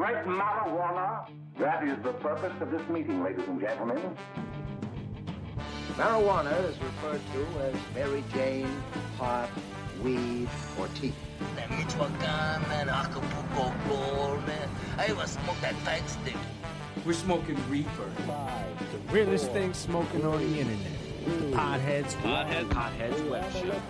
great marijuana. That is the purpose of this meeting, ladies and gentlemen. Marijuana is referred to as Mary Jane, pot, weed, or tea. That Michoacan, man, Acapulco Gold, man. I even smoke that tight sticky. We're smoking reefer. The realest thing smoking on the internet. The Podheads Web Show.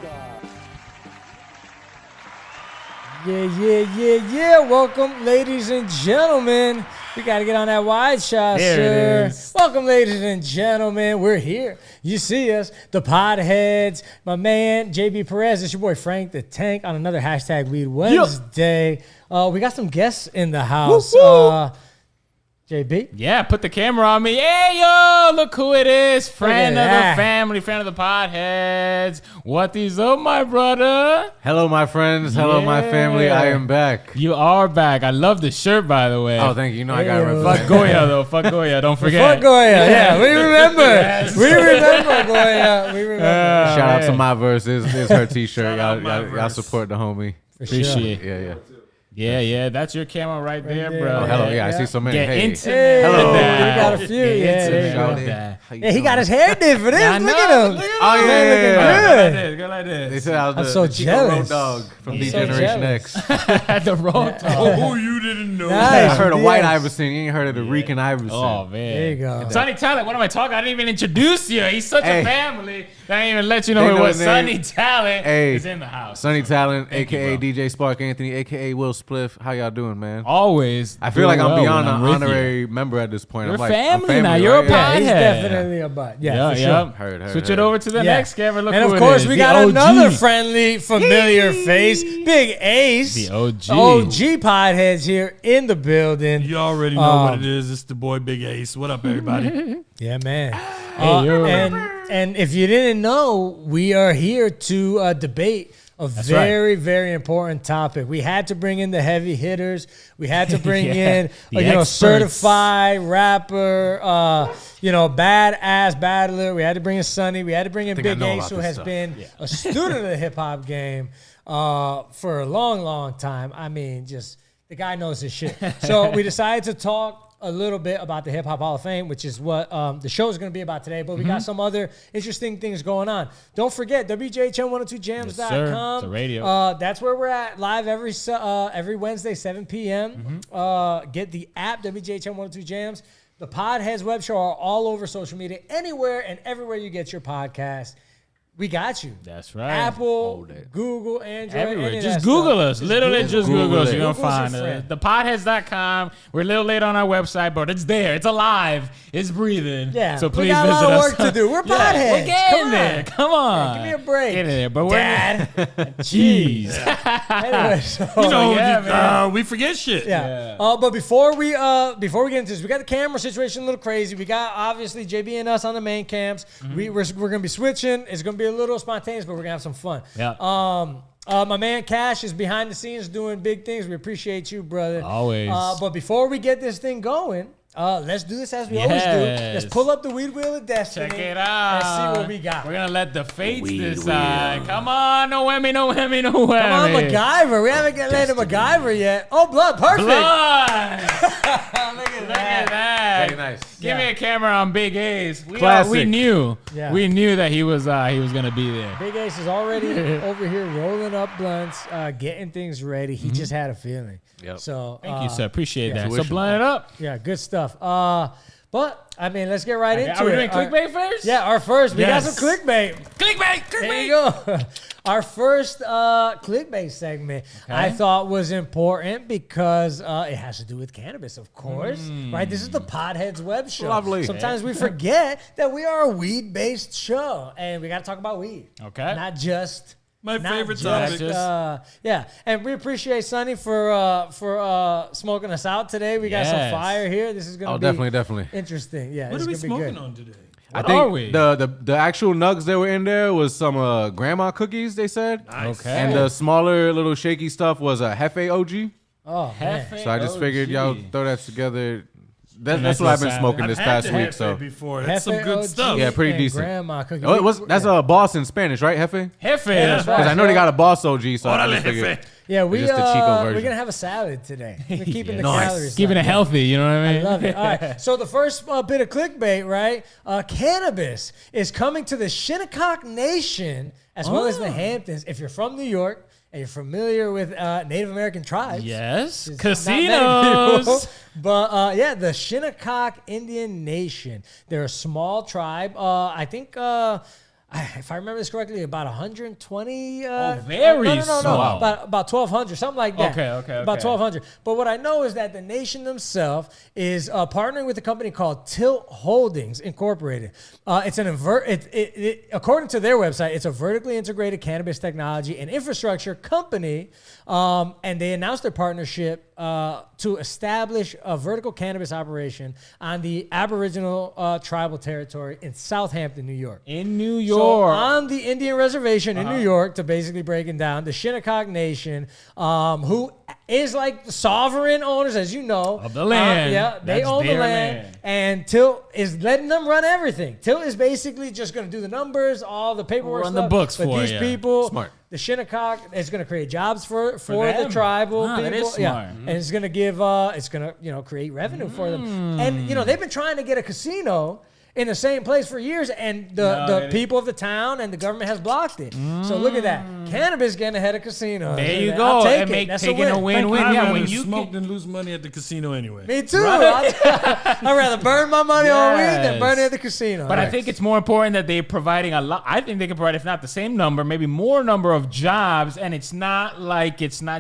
Yeah. Welcome, ladies and gentlemen. We got to get on that wide shot, There it sir. is. Welcome, ladies and gentlemen. We're here. You see us, the Podheads. My man, JB Perez. It's your boy, Frank the Tank, on another hashtag Weed Wednesday. We got some guests in the house. JB? Yeah, put the camera on me. Hey, yo, look who it is. Friend of the that. family, friend of the Podheads. What is up, my brother? Hello, my friends. Hello, my family. I am back. You are back. I love the shirt, by the way. Oh, thank you. You know I got to Hey, represent. Fuck Goya, though. Fuck Goya. Don't forget. Fuck Goya. Yeah, we remember. Yes. We remember, Goya. We remember. Shout out to man. My Verse. It's her t-shirt. Shout out My Y'all Verse. support the homie. Appreciate it. Yeah. Yeah. That's your camera right there, there. bro. Oh, hello. Yeah, I see so many. Get Hey. intimate. Hey, with we that. got a few. Get Yeah, intimate there you go. with that. How you Yeah, he doing? got his hair did for this. I Look know. at him. Look at Oh, him. yeah. Looking Go like They this. said I was I'm the so Chico Road jealous. Dog from I'm D so Generation jealous. X. The road dog. Oh, you didn't know. Nice. I heard of Yes. White Iverson. You ain't heard of the Rican Iverson. Oh, man. There you go. Sonny Talent, what am I talking? I didn't even introduce you. He's such Hey. a family that I didn't even let you know They it know was his name. Sonny Talent Hey. is in the house. Sonny Talent, Thank you, a.k.a. bro. DJ Spark Anthony, a.k.a. Will Spliff. How y'all doing, man? Always. I feel like doing I'm well beyond when an I'm with you. honorary member at this point. You're I'm like, I'm family now. You're a right? Yeah, he's Podhead. definitely a butt. Yeah, for sure. Heard. Switch it over to the Yeah. next camera. Look And who of it course, is. we The got OG. another friendly, familiar face, Big Ace. The OG. OG Podheads here in the building. You already know what it is. It's the boy Big Ace. What up, everybody? Yeah, man. yo. And if you didn't know, we are here to debate a very important topic. We had to bring in the heavy hitters. We had to bring in, the experts. certified rapper, badass battler. We had to bring in Sonny. We had to bring in think I Big know Ace, about who this has stuff. been a student of the hip hop game for a long time. I mean, just the guy knows his shit. So we decided to talk a little bit about the Hip Hop Hall of Fame, which is what the show is going to be about today. But we got some other interesting things going on. Don't forget, WJHM102jams.com. Yes, sir. It's a radio. That's where we're at live every Wednesday, 7 p.m. Get the app, WJHM102jams. The Podheads web show are all over social media, anywhere and everywhere you get your podcast. We got you. That's right. Apple, Google, Android, Everywhere. any of Just that Google stuff. us. Literally just Google us. You're going to Google's find your us. friend. Thepodheads.com. We're a little late on our website, but it's there. It's alive. It's breathing. Yeah. So please we got a visit lot of us. work to do. We're Yeah, Podheads. We're getting Come there. on. Come on. Give me a break. Get in there. But Dad. Jeez. Anyway, so, You know, yeah, man. we forget shit. yeah. But before we get into this, we got the camera situation a little crazy. We got obviously JB and us on the main cams. We're gonna be switching. It's gonna be a little spontaneous, but we're gonna have some fun. Yeah. My man Cash is behind the scenes doing big things. We appreciate you, brother. Always. But before we get this thing going, let's do this as we always do. Let's Yes. pull up the Weed Wheel of Destiny. Check it out. And see what we got. We're going to let the fates decide. Come on. No whammy, no whammy, no whammy. Come on, MacGyver. We haven't laid a MacGyver yet. Oh, blood. Perfect. Blood. Look at Look that. at that. Very nice. Give me a camera on Big Ace. We Classic. knew. Yeah. We knew that he was gonna be there. Big Ace is already over here rolling up blunts, getting things ready. He just had a feeling. Yep. So Thank you, sir. Appreciate that. So Tuition. blunt it up. Yeah, good stuff. But I mean, let's get right into it. Are we doing Our- clickbait first? Yeah, our first. We got Yes. some clickbait. Clickbait. There you go. Our first clickbait segment I thought was important because it has to do with cannabis, of course. Right? This is the Podheads web show. Lovely. Sometimes we forget that we are a weed-based show, and we got to talk about weed. Okay. Not just... My not favorite just, topic. yeah, and we appreciate Sonny for smoking us out today. We got some Yes. fire here. This is gonna be Definitely. interesting. Yeah, What this are we is gonna be smoking good. on today? I What think are we? the actual nugs that were in there was some grandma cookies, they said. Nice. Okay. And the smaller little shaky stuff was a Hefe OG. Oh man. Hefe So I just figured OG. y'all throw that together. That's what I've been smoking I've this had past the week. Hefe So before. That's some Hefe good OG stuff. Yeah, pretty and decent. Grandma cookie. that's a boss in Spanish, right? Hefe? Hefe. That's right. Because I know they got a boss OG, so I Órale, just figured. Hefe. Yeah, Just the Chico version. we're gonna have a salad today. We're keeping the Nice. calories. Keeping it down. healthy, you know what I I mean? love it. All right. So the first bit of clickbait, right? Cannabis is coming to the Shinnecock Nation as well as the Hamptons. If you're from New York and you're familiar with Native American tribes, Yes. not many Casinos. people, but yeah, the Shinnecock Indian Nation. They're a small tribe. I think. If I remember this correctly, about 120. Very no. small. About 1,200, something like that. Okay. About 1,200. But what I know is that the nation themselves is partnering with a company called Tilt Holdings Incorporated. It's an according to their website, it's a vertically integrated cannabis technology and infrastructure company, and they announced their partnership to establish a vertical cannabis operation on the Aboriginal tribal territory in Southampton, New York. In New York. So on the Indian reservation in New York, to basically break it down, the Shinnecock Nation, who is like the sovereign owners, as you know. Of the land. Yeah, they That's own the their land. land. And Tilt is letting them run everything. Tilt is basically just going to do the numbers, all the paperwork Run stuff. the books but for these you. people, Smart. the Shinnecock is going to create jobs for the them. tribal Wow, people. that is Yeah. smart. And it's going to give, create revenue for them. And, they've been trying to get a casino in the same place for years, and the people of the town and the government has blocked it. So look at that. Cannabis getting ahead of casinos. There you I'll go. take And it. That's taking a win-win. I'd Yeah, rather when you smoke can, than lose money at the casino anyway. Me too. I'd rather burn my money on weed than Yes. burn it at the casino. But I think it's more important that they're providing a lot. I think they can provide, if not the same number, maybe more number of jobs. And it's not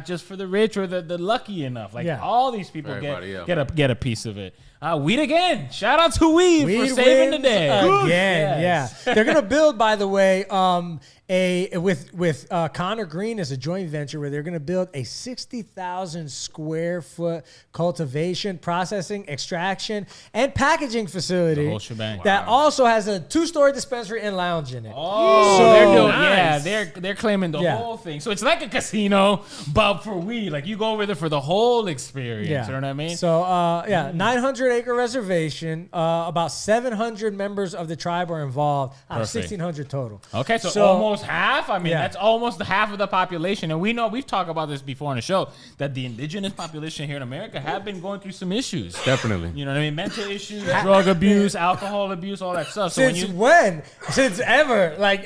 just for the rich or the lucky enough. Like all these people Everybody, get a piece of it. Weed again. Shout out to weed for saving the day. Again, Yes. yeah. They're gonna build, by the way, with Connor Green as a joint venture where they're gonna build a 60,000 square foot cultivation, processing, extraction, and packaging facility. The whole shebang. That also has a 2-story dispensary and lounge in it. Oh, So- they're doing, nice. they're claiming the whole thing. So it's like a casino, but for weed. Like you go over there for the whole experience. You know what I mean? So, 900-acre reservation. About 700 members of the tribe are involved out of Perfect. 1,600 total. Okay, so almost half. I mean, Yeah. that's almost the half of the population. And we know, we've talked about this before on the show, that the indigenous population here in America have been going through some issues. Definitely. You know what I mean? Mental issues, drug abuse, alcohol abuse, all that stuff. So Since when? Since ever? Like,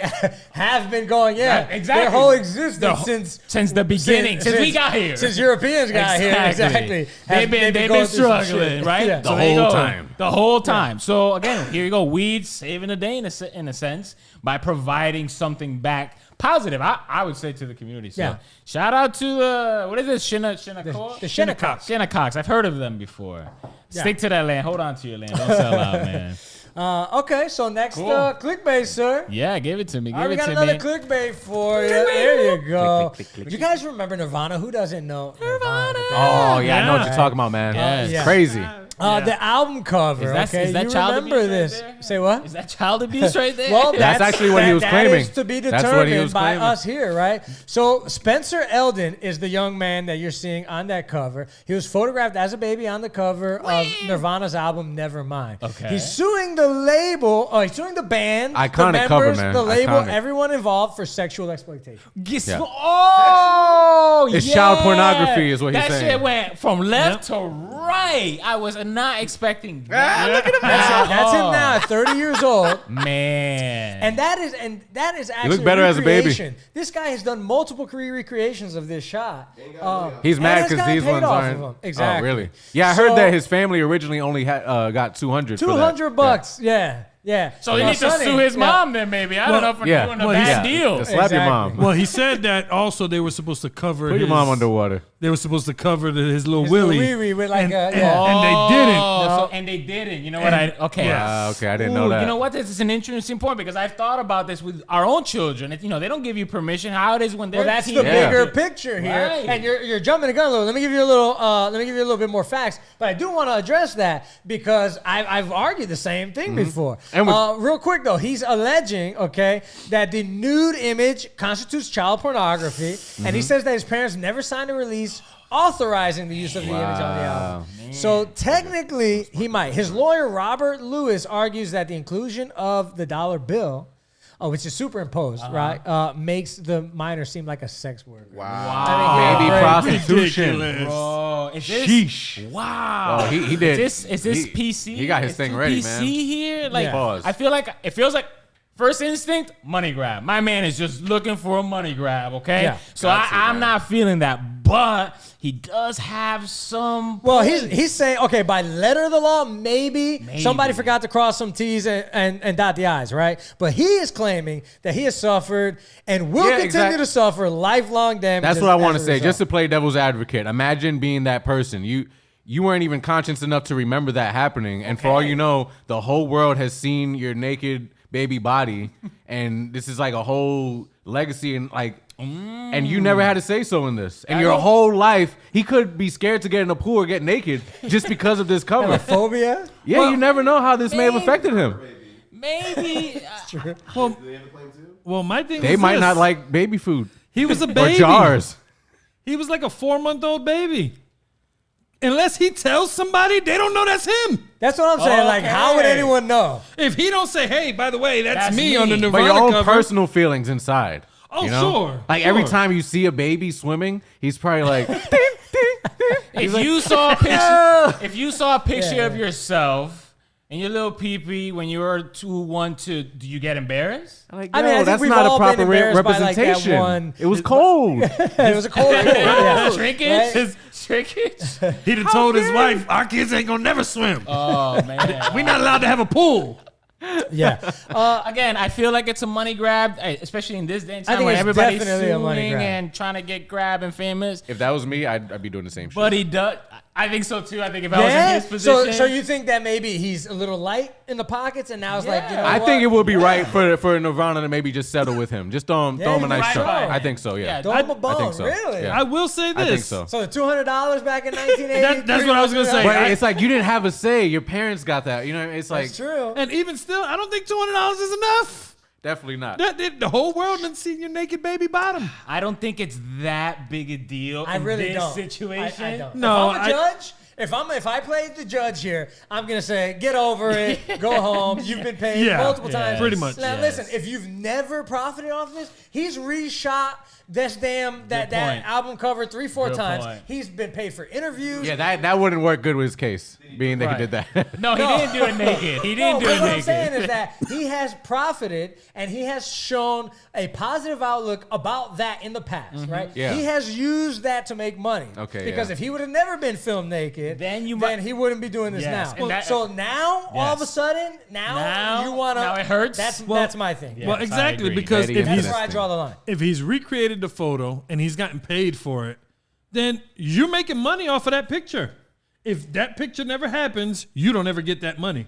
have been going, Exactly. Their whole existence since the beginning, since we got here. Since Europeans got here, exactly. They've been going through some struggling, shit. right? Yeah. So The there you whole go. time. The whole time. So again, here you go. Weed saving the day in a sense by providing something back positive. I would say to the community. So Yeah. shout out to the what is this? Shinnecock? The Shinnecocks. Shinnecocks. I've heard of them before. Yeah. Stick to that land. Hold on to your land. Don't sell out, man. Okay, so next Cool. clickbait, sir. Yeah, give it to me. All right, Give we it got to another me. clickbait for you. There you go. Click, click, Do you guys remember Nirvana? Who doesn't know Nirvana? Oh, yeah, I know what you're talking about, man. Yes. Yeah. Crazy. The album cover. Is that- okay, is that you child remember abuse right this? there? Say what? Is that child abuse right there? Well, That's actually what he was that claiming. is to be That's what he determined was by claiming. us here, right? So Spencer Eldon is the young man that you're seeing on that cover. He was photographed as a baby on the cover of Nirvana's album Nevermind. Okay. He's suing the label. He's suing the band, Iconic the members, cover, man. the label, Iconic. everyone involved for sexual exploitation. Yeah. Oh, It's yeah. child pornography is what he's that saying. That shit went from left to right. I was not expecting that. Look at him That's him now at 30 years old. Man. And that is actually look better as a baby. recreation. This guy has done multiple recreations of this shot. He's and mad has because gotten these paid ones off aren't. of him. Exactly. Oh, really? Yeah, I So- heard that his family originally only had got 200. for that. $200. Yeah. so he needs to Sonny, sue his yeah. mom then, maybe. I don't know for Yeah. doing a Well, bad yeah. deal. Just slap your mom. Well, he said that also they were supposed to cover Put your mom underwater. They were supposed to cover his little His little willy. wee-wee with like and, a- and- yeah. and they didn't. And they didn't. You know what? Okay. Yeah. Okay, I didn't Ooh, know that. You know what? This is an interesting point because I've thought about this with our own children. They don't give you permission. How it is when they're Well, that's the Yeah. bigger picture here, Right. and you're jumping the gun a little. Let me give you a little. Let me give you a little bit more facts, but I do want to address that because I've argued the same thing before. And with- real quick though, he's alleging that the nude image constitutes child pornography, and he says that his parents never signed a release authorizing the use of the image on the album. So technically, he might. His lawyer, Robert Lewis, argues that the inclusion of the dollar bill, which is superimposed, right, makes the minor seem like a sex worker. Wow. Baby prostitution. Bro, is this, Sheesh. Wow. Oh, he did. Is this PC? He got his thing ready, man. PC here? Like, Pause. I feel like it feels like first instinct, money grab. My man is just looking for a money grab, okay? Yeah. So I'm not feeling that, but he does have some. Well, he's saying, okay, by letter of the law, maybe somebody forgot to cross some T's and dot the I's, right? But he is claiming that he has suffered and will continue to suffer lifelong damage. That's what I want to say. Just to play devil's advocate, imagine being that person. You weren't even conscious enough to remember that happening. And for all you know, the whole world has seen your naked baby body. And this is like a whole legacy and like... And you never had to say so in this. And your whole life, he could be scared to get in the pool or get naked just because of this cover. Phobia? Yeah, you never know how this may have affected him. Maybe. True. Well, my thing They is might this. not like baby food. He was a baby. Or jars. He was like a 4-month-old baby. Unless he tells somebody, they don't know that's him. That's what I'm saying. Like, how would anyone know? If he don't say, hey, by the way, that's me on the But Nirvana your own cover. personal feelings inside. Oh, you know? sure. Like every time you see a baby swimming, he's probably like, If you saw a picture of yourself and your little pee-pee when you were 2-1-2, do you get embarrassed? like, I mean, I think that's we've not all a been proper embarrassed by, like, that representation. one- It was cold. It was a cold pool. Yeah. Shrinkage? Shrinkage? He'd have told his wife, our kids ain't gonna never swim. Oh, man. We're not allowed to have a pool. Yeah. Again, I feel like it's a money grab, especially in this day and I time think when it's everybody's definitely a money suing grab. and trying to get grab and famous. If that was me, I'd be doing the same shit. But he does. I think so too. I think if I was in his position. So you think that maybe he's a little light in the pockets and now it's like, you know I what? think it would be right for Nirvana to maybe just settle with him. Just throw him a nice right chunk. by him. I think so, yeah. Throw him a I bone, think so. really? Yeah. I will say this. I think so. So the $200 back in 1980. That's what I was gonna say. But it's like you didn't have a say. Your parents got that. You know, it's like That's true. And even still, I don't think $200 is enough. definitely not. The whole world done seen your naked baby bottom. I don't think it's that big a deal I in really this don't. situation. I don't. No, if I'm a judge, if I played the judge here, I'm gonna say, get over it, go home. You've been paid multiple times. pretty much. Now listen, if you've never profited off this, he's reshot that album cover 3-4 times. point. He's been paid for interviews. Yeah, that wouldn't work good with his case, being that he did that. No, he didn't do it naked. He didn't do but it what naked. I'm saying is that he has profited and he has shown a positive outlook about that in the past, right? Yeah. He has used that to make money. Okay, Because yeah. if he would have never been filmed naked, then he wouldn't be doing this Yes, now. and that- So now, all of a Yes. sudden, now you want to. now it hurts? That's my thing. Yeah. Well, Yes, I exactly, agree. because Very if That's he's where I draw the line. if he's recreated the photo and he's gotten paid for it, then you're making money off of that picture. If that picture never happens, you don't ever get that money.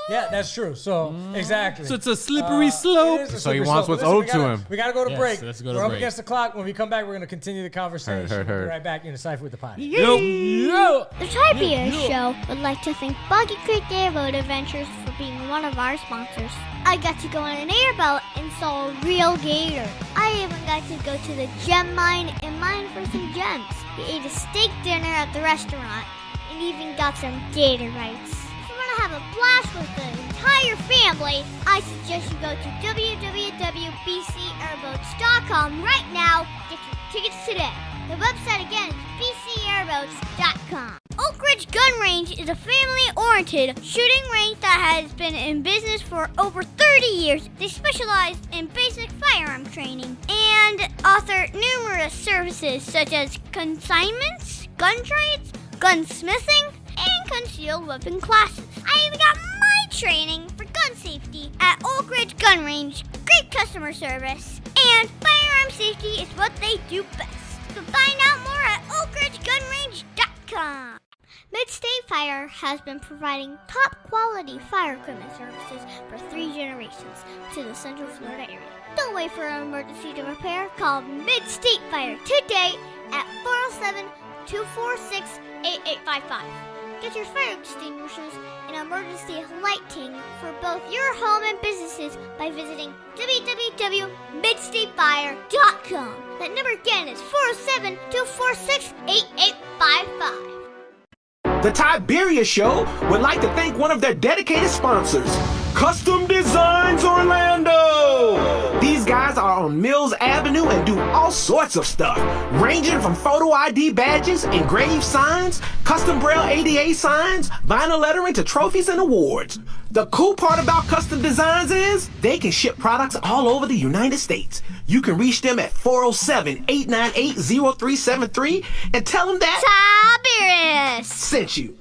Yeah, that's true. So exactly. So it's a slippery slope. It is a So he slippery wants slope. what's Listen, owed to him. We gotta go to Yes, break. let's go to We're up break. against the clock. When we come back, we're gonna continue the conversation. Heard. We'll be right back in the Cypher with the Pod. The Tri-Beer Show would like to thank Boggy Creek Airboat Adventures for being one of our sponsors. I got to go on an airboat and saw a real gator. I even got to go to the gem mine and mine for some gems. We ate a steak dinner at the restaurant and even got some gator bites. If you want to have a blast with the entire family, I suggest you go to www.bcairboats.com right now to get your tickets today. The website again is bcairboats.com. Oak Ridge Gun Range is a family-oriented shooting range that has been in business for over 30 years. They specialize in basic firearm training and offer numerous services such as consignments, gun trades, gunsmithing, and concealed weapon classes. I even got my training for gun safety at Oak Ridge Gun Range. Great customer service, and firearm safety is what they do best. So find out more at oakridgegunrange.com. Mid-State Fire has been providing top-quality fire equipment services for 3 generations to the Central Florida area. Don't wait for an emergency to repair. Call Mid-State Fire today at 407-246-8855. Get your fire extinguishers and emergency lighting for both your home and businesses by visiting www.midstatefire.com. That number again is 407-246-8855. The Tiberia Show would like to thank one of their dedicated sponsors, Custom Designs Orlando. These guys are on Mills Avenue and do all sorts of stuff, ranging from photo ID badges, engraved signs, custom braille ADA signs, vinyl lettering to trophies and awards. The cool part about Custom Designs is they can ship products all over the United States. You can reach them at 407-898-0373 and tell them that Tiberius sent you.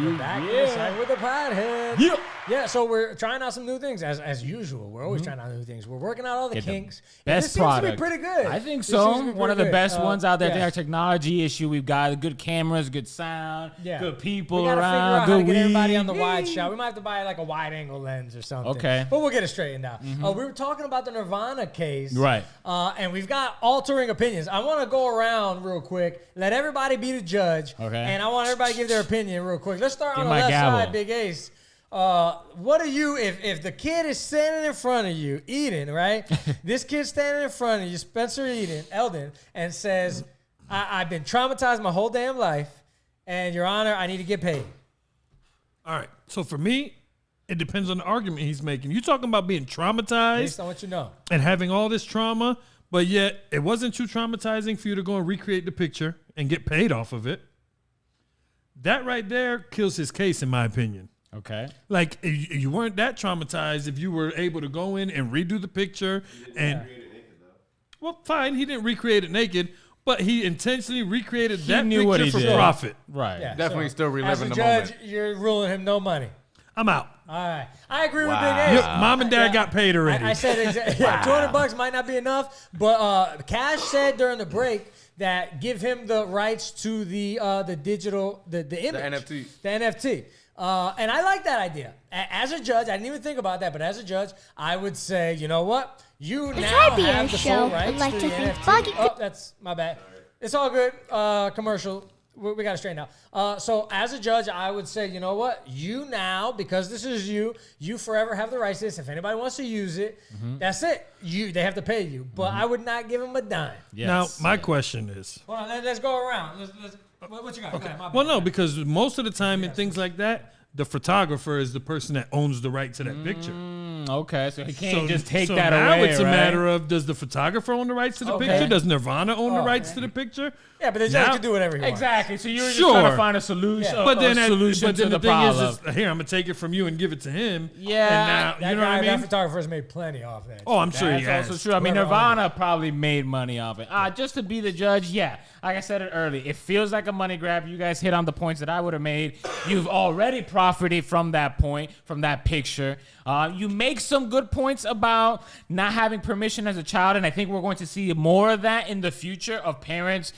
We're back inside with the Podheads. Yeah, so we're trying out some new things as usual. We're always trying out new things. We're working out all the kinks. Best this product. seems to be pretty good. I think so. One of the best ones out there. Yeah. Our technology issue. We've got good cameras, good sound, good people we gotta around, figure out good how to get weed. everybody on the wide shot. We might have to buy like a wide angle lens or something. Okay. But we'll get it straightened out. We were talking about the Nirvana case. Right. And we've got altering opinions. I want to go around real quick, let everybody be the judge. Okay. And I want everybody to give their opinion real quick. Let's start Give on the my left gavel. side, Big Ace. What are you if the kid is standing in front of you eating, right? This kid's standing in front of you, Spencer Eldon, and says, I've been traumatized my whole damn life, and Your Honor, I need to get paid. All right. So for me, it depends on the argument he's making. You talking about being traumatized Based on what you know. and having all this trauma, but yet it wasn't too traumatizing for you to go and recreate the picture and get paid off of it. That right there kills his case, in my opinion. Okay. Like, you weren't that traumatized if you were able to go in and redo the picture. Well, fine, he didn't recreate it naked, but he intentionally recreated that knew what picture he for did. profit. Right. Yeah, Definitely still As reliving a the judge, moment. you're ruling him no money. I'm out. All right. I agree with Big Wow. Ace. Yep, Mom and Dad got paid already. I said exactly. Yeah, $200 might not be enough, but Cash said during the break that give him the rights to the digital, the image. NFT. The NFT. And I like that idea. As a judge, I didn't even think about that, but as a judge, I would say, you know what? You now IBS have the show full would rights like to to the thank NFT. Buggy- Oh, that's my bad. It's all good. Commercial. We got to straighten out. So as a judge, I would say, you know what? You now, because this is you forever have the rights to this. If anybody wants to use it, that's it. They have to pay you. But I would not give them a dime. Yes. Now, my question is, Hold on, let's go around. What you got? okay. Go ahead, my bad. Well, no, because most of the time in things like that, the photographer is the person that owns the right to that picture. Okay, so he can't just take so that now away, it's a right? matter of, does the photographer own the rights to the Okay. picture? Does Nirvana own the Oh, rights okay. to the picture? Yeah, but the judge Now- can do whatever he wants. Exactly. So you were just Sure. trying to find a solution. Yeah. But then, a solution but to then the the thing problem. is, here, I'm going to take it from you and give it to him. Yeah. And now, That you know guy, what I that mean? photographer's made plenty off that. Oh, I'm sure he That's has. also true. I mean, Whoever Nirvana probably made money off it. Just to be the judge, yeah. Like I said it early, it feels like a money grab. You guys hit on the points that I would have made. You've already profited from that point, from that picture. You make some good points about not having permission as a child, and I think we're going to see more of that in the future of parents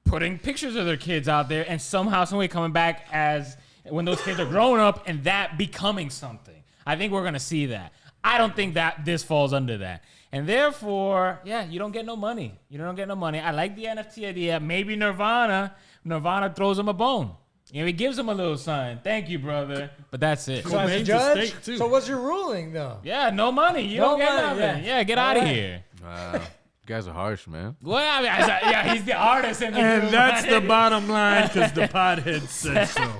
putting pictures of their kids out there and somehow, some way coming back as when those kids are growing up and that becoming something. I think we're going to see that. I don't think that this falls under that. And therefore, yeah, you don't get no money. You don't get no money. I like the NFT idea. Maybe Nirvana throws him a bone. You know, he gives him a little sign. Thank you, brother. But that's it. So as a Cobain's a judge, state, too. so what's your ruling though? Yeah, no money. You No don't get money, nothing. yeah. Yeah, get All out of right. here. You guys are harsh, man. Well, I mean, yeah, he's the artist in the And group. that's the bottom line because the Podheads said so.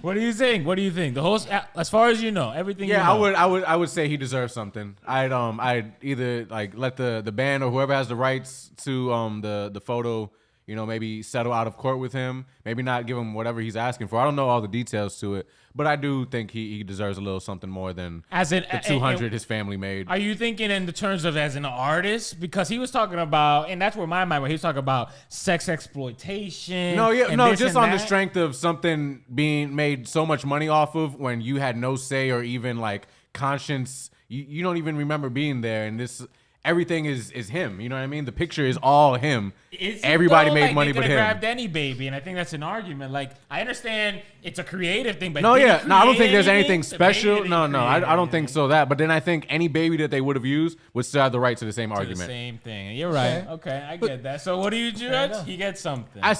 What do you think? What do you think? The host, as far as you know, everything. Yeah, you know. I would say he deserves something. I'd either like let the band or whoever has the rights to the photo, you know, maybe settle out of court with him. Maybe not give him whatever he's asking for. I don't know all the details to it, but I do think he deserves a little something more than As in, the 200 his family made. Are you thinking in the terms of as an artist? Because he was talking about, and that's where my mind went. He was talking about sex exploitation. No, yeah, and no, this just and on the that. strength of something being made so much money off of when you had no say or even like conscience. You don't even remember being there, and this everything is him. You know what I mean? The picture is all him. Is it Everybody though? made Like, money they but could've him. grabbed any baby, and I think that's an argument. Like, I understand it's a creative thing. But No, did he I don't think create there's anything The baby special. didn't No, create I don't think anything. so. But then I think any baby that they would have used would still have the right to the same To argument. the same thing. You're right. Okay, I get that. So what do you judge? He gets something. I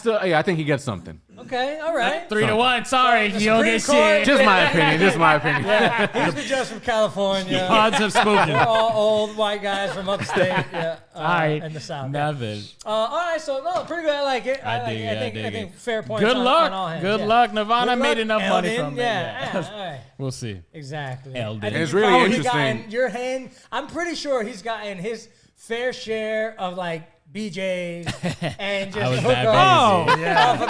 think he gets something. Okay, all right. 3-1. Sorry, The you don't get Supreme Court- shit. Just my opinion. Just my opinion. Yeah, he's the judge from California. Odds have spoken. We're all old white guys from upstate. Yeah, All right. and the South. Nothing. All right, so no, pretty good. I like it. I like dig it. it, I I dig think it. fair points. Good on luck. all hands. Good yeah. luck. Nirvana Good made luck, enough money Eldon. from it. Yeah, all right. We'll see. Exactly. Eldon. I think It's you really probably interesting. gotten your hand. I'm pretty sure he's gotten his fair share of like BJs and I just was hook that up busy. off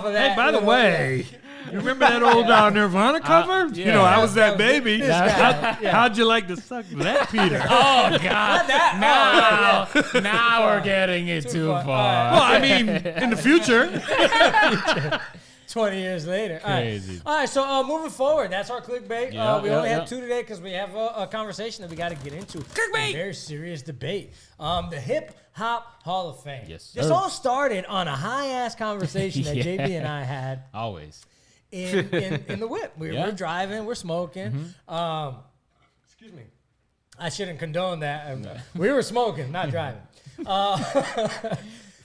of that. Hey, by the little- way, you remember that old Nirvana cover? yeah. You know, I was that That was baby. this guy. Yeah. How'd you like to suck that, Peter? Oh God! Not that. Now we're getting it too far. far. Well, I mean, in the future. 20 years later. Crazy. All right, so moving forward, that's our clickbait. Yeah, We yeah, only yeah. had 2 today because we have a conversation that we got to get into. Clickbait! A very serious debate. The Hip Hop Hall of Fame. Yes, This sir. all started on a high-ass conversation that Yeah. JB and I had Always. in the whip. Yeah. We're driving, we're smoking. Excuse me. I shouldn't condone that. We were smoking, not driving.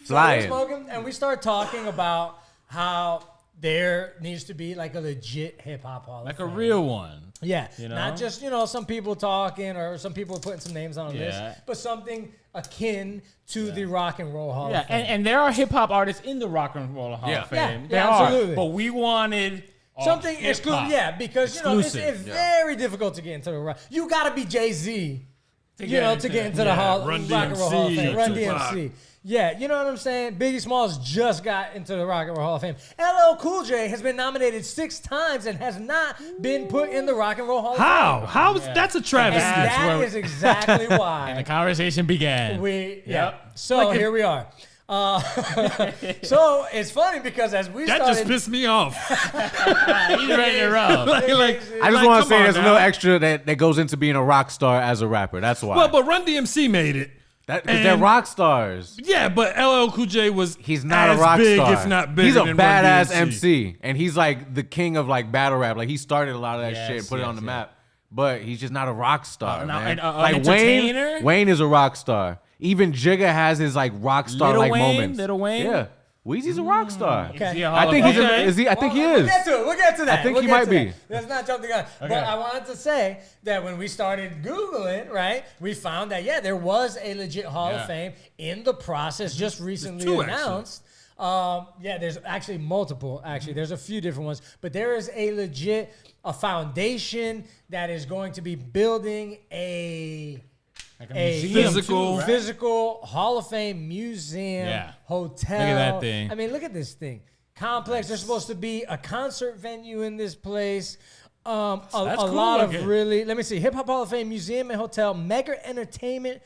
So we were smoking, and we start talking about how there needs to be like a legit hip hop hall Like of a fame. real one. Yeah, You know? not just some people talking or some people putting some names on a Yeah. list, but something akin to the Rock and Roll Hall Yeah, of Fame. and there are hip hop artists in the Rock and Roll Hall Yeah. of Fame. Yeah, There yeah, are, absolutely. but we wanted Something hip-hop. exclusive, yeah, because it's Exclusive. very difficult to get into the rock. You got to be Jay-Z, to get into get into that. the Hall, Run Rock and Roll Hall of DMC, Fame. Run Tupac. DMC. Yeah, you know what I'm saying? Biggie Smalls just got into the Rock and Roll Hall of Fame. LL Cool J has been nominated 6 times and has not been put in the Rock and Roll Hall of Fame. How is that's a And travesty? that is exactly And why the conversation began. So here we are. So it's funny because as we That started, just pissed me off. He's ready to rub. like, I just like, want come to say on there's now. no extra that goes into being a rock star as a rapper. That's why. Well, but Run DMC made it. Because they're rock stars. Yeah, but LL Cool J was He's not as a rock big, star. if not bigger He's a than badass Run DMC. MC, and he's like the king of like battle rap. Like he started a lot of that Yes, shit and put it yes, on the yeah. map. But he's just not a rock star, no, man. and, like entertainer? Wayne is a rock star. Even Jigga has his like rock star Lil like Wayne? moments. Lil Wayne? Yeah, Weezy's a rock star. Is he a Hall I of think he's. Fame? Is he? I think he We'll is. get to it. We'll get to that. I think We'll he get might to be. that. Let's not jump the gun. But I wanted to say that when we started Googling, right, we found that, there was a legit Hall of Fame in the process just recently two, announced. There's actually multiple. Actually, there's a few different ones. But there is a foundation that is going to be building a museum physical- too, right? physical Hall of Fame museum, Yeah. hotel. Look at that thing. I mean, look at this thing. Complex. There's supposed to be a concert venue in this place. A cool lot of looking. really, let me see, Hip Hop Hall of Fame museum and hotel, mega entertainment,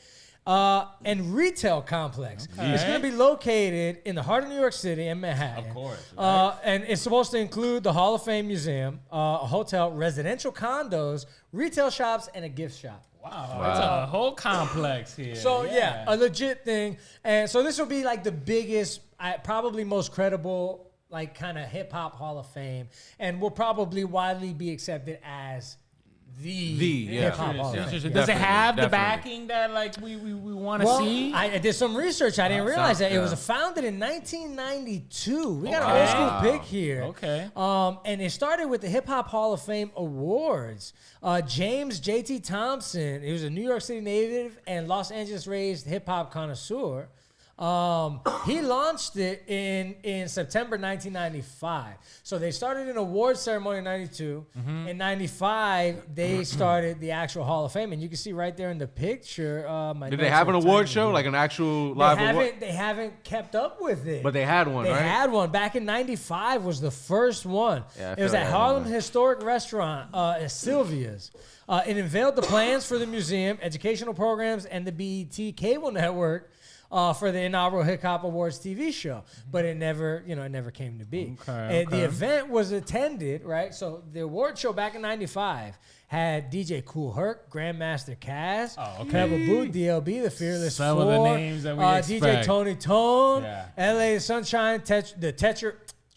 and retail complex. It's going to be located in the heart of New York City in Manhattan. Of course, And it's supposed to include the Hall of Fame museum, a hotel, residential condos, retail shops, and a gift shop. Wow, it's a whole complex here. So yeah, a legit thing. And so this will be like the biggest, probably most credible, like kind of hip hop Hall of Fame, and will probably widely be accepted as the hip hop Hall of Fame. Does it have the Definitely. backing that like we want to Well, see? I did some research. I didn't realize that it was yeah. founded in 1992. We got an old school pick here. Okay. And it started with the Hip Hop Hall of Fame Awards. James J.T. Thompson, he was a New York City native and Los Angeles raised hip hop connoisseur. He launched it in September 1995. So they started an award ceremony in 92. In 95, they started the actual Hall of Fame. And you can see right there in the picture. Did they have an award show, like an actual live award? They haven't kept up with it. But they had one, They right? had one. Back in 95 was the first one. Yeah, I it was feel at like I Harlem remember. Historic Restaurant at Sylvia's. It unveiled the plans for the museum, educational programs, and the BET cable network for the inaugural Hip Hop Awards TV show. But it never came to be. And the event was attended, right? So the award show back in 95 had DJ Kool Herc, Grandmaster Caz, Pebble Boo, DLB, The Fearless Some Four, of the names that we DJ expect. Tony Tone, Yeah. LA Sunshine, the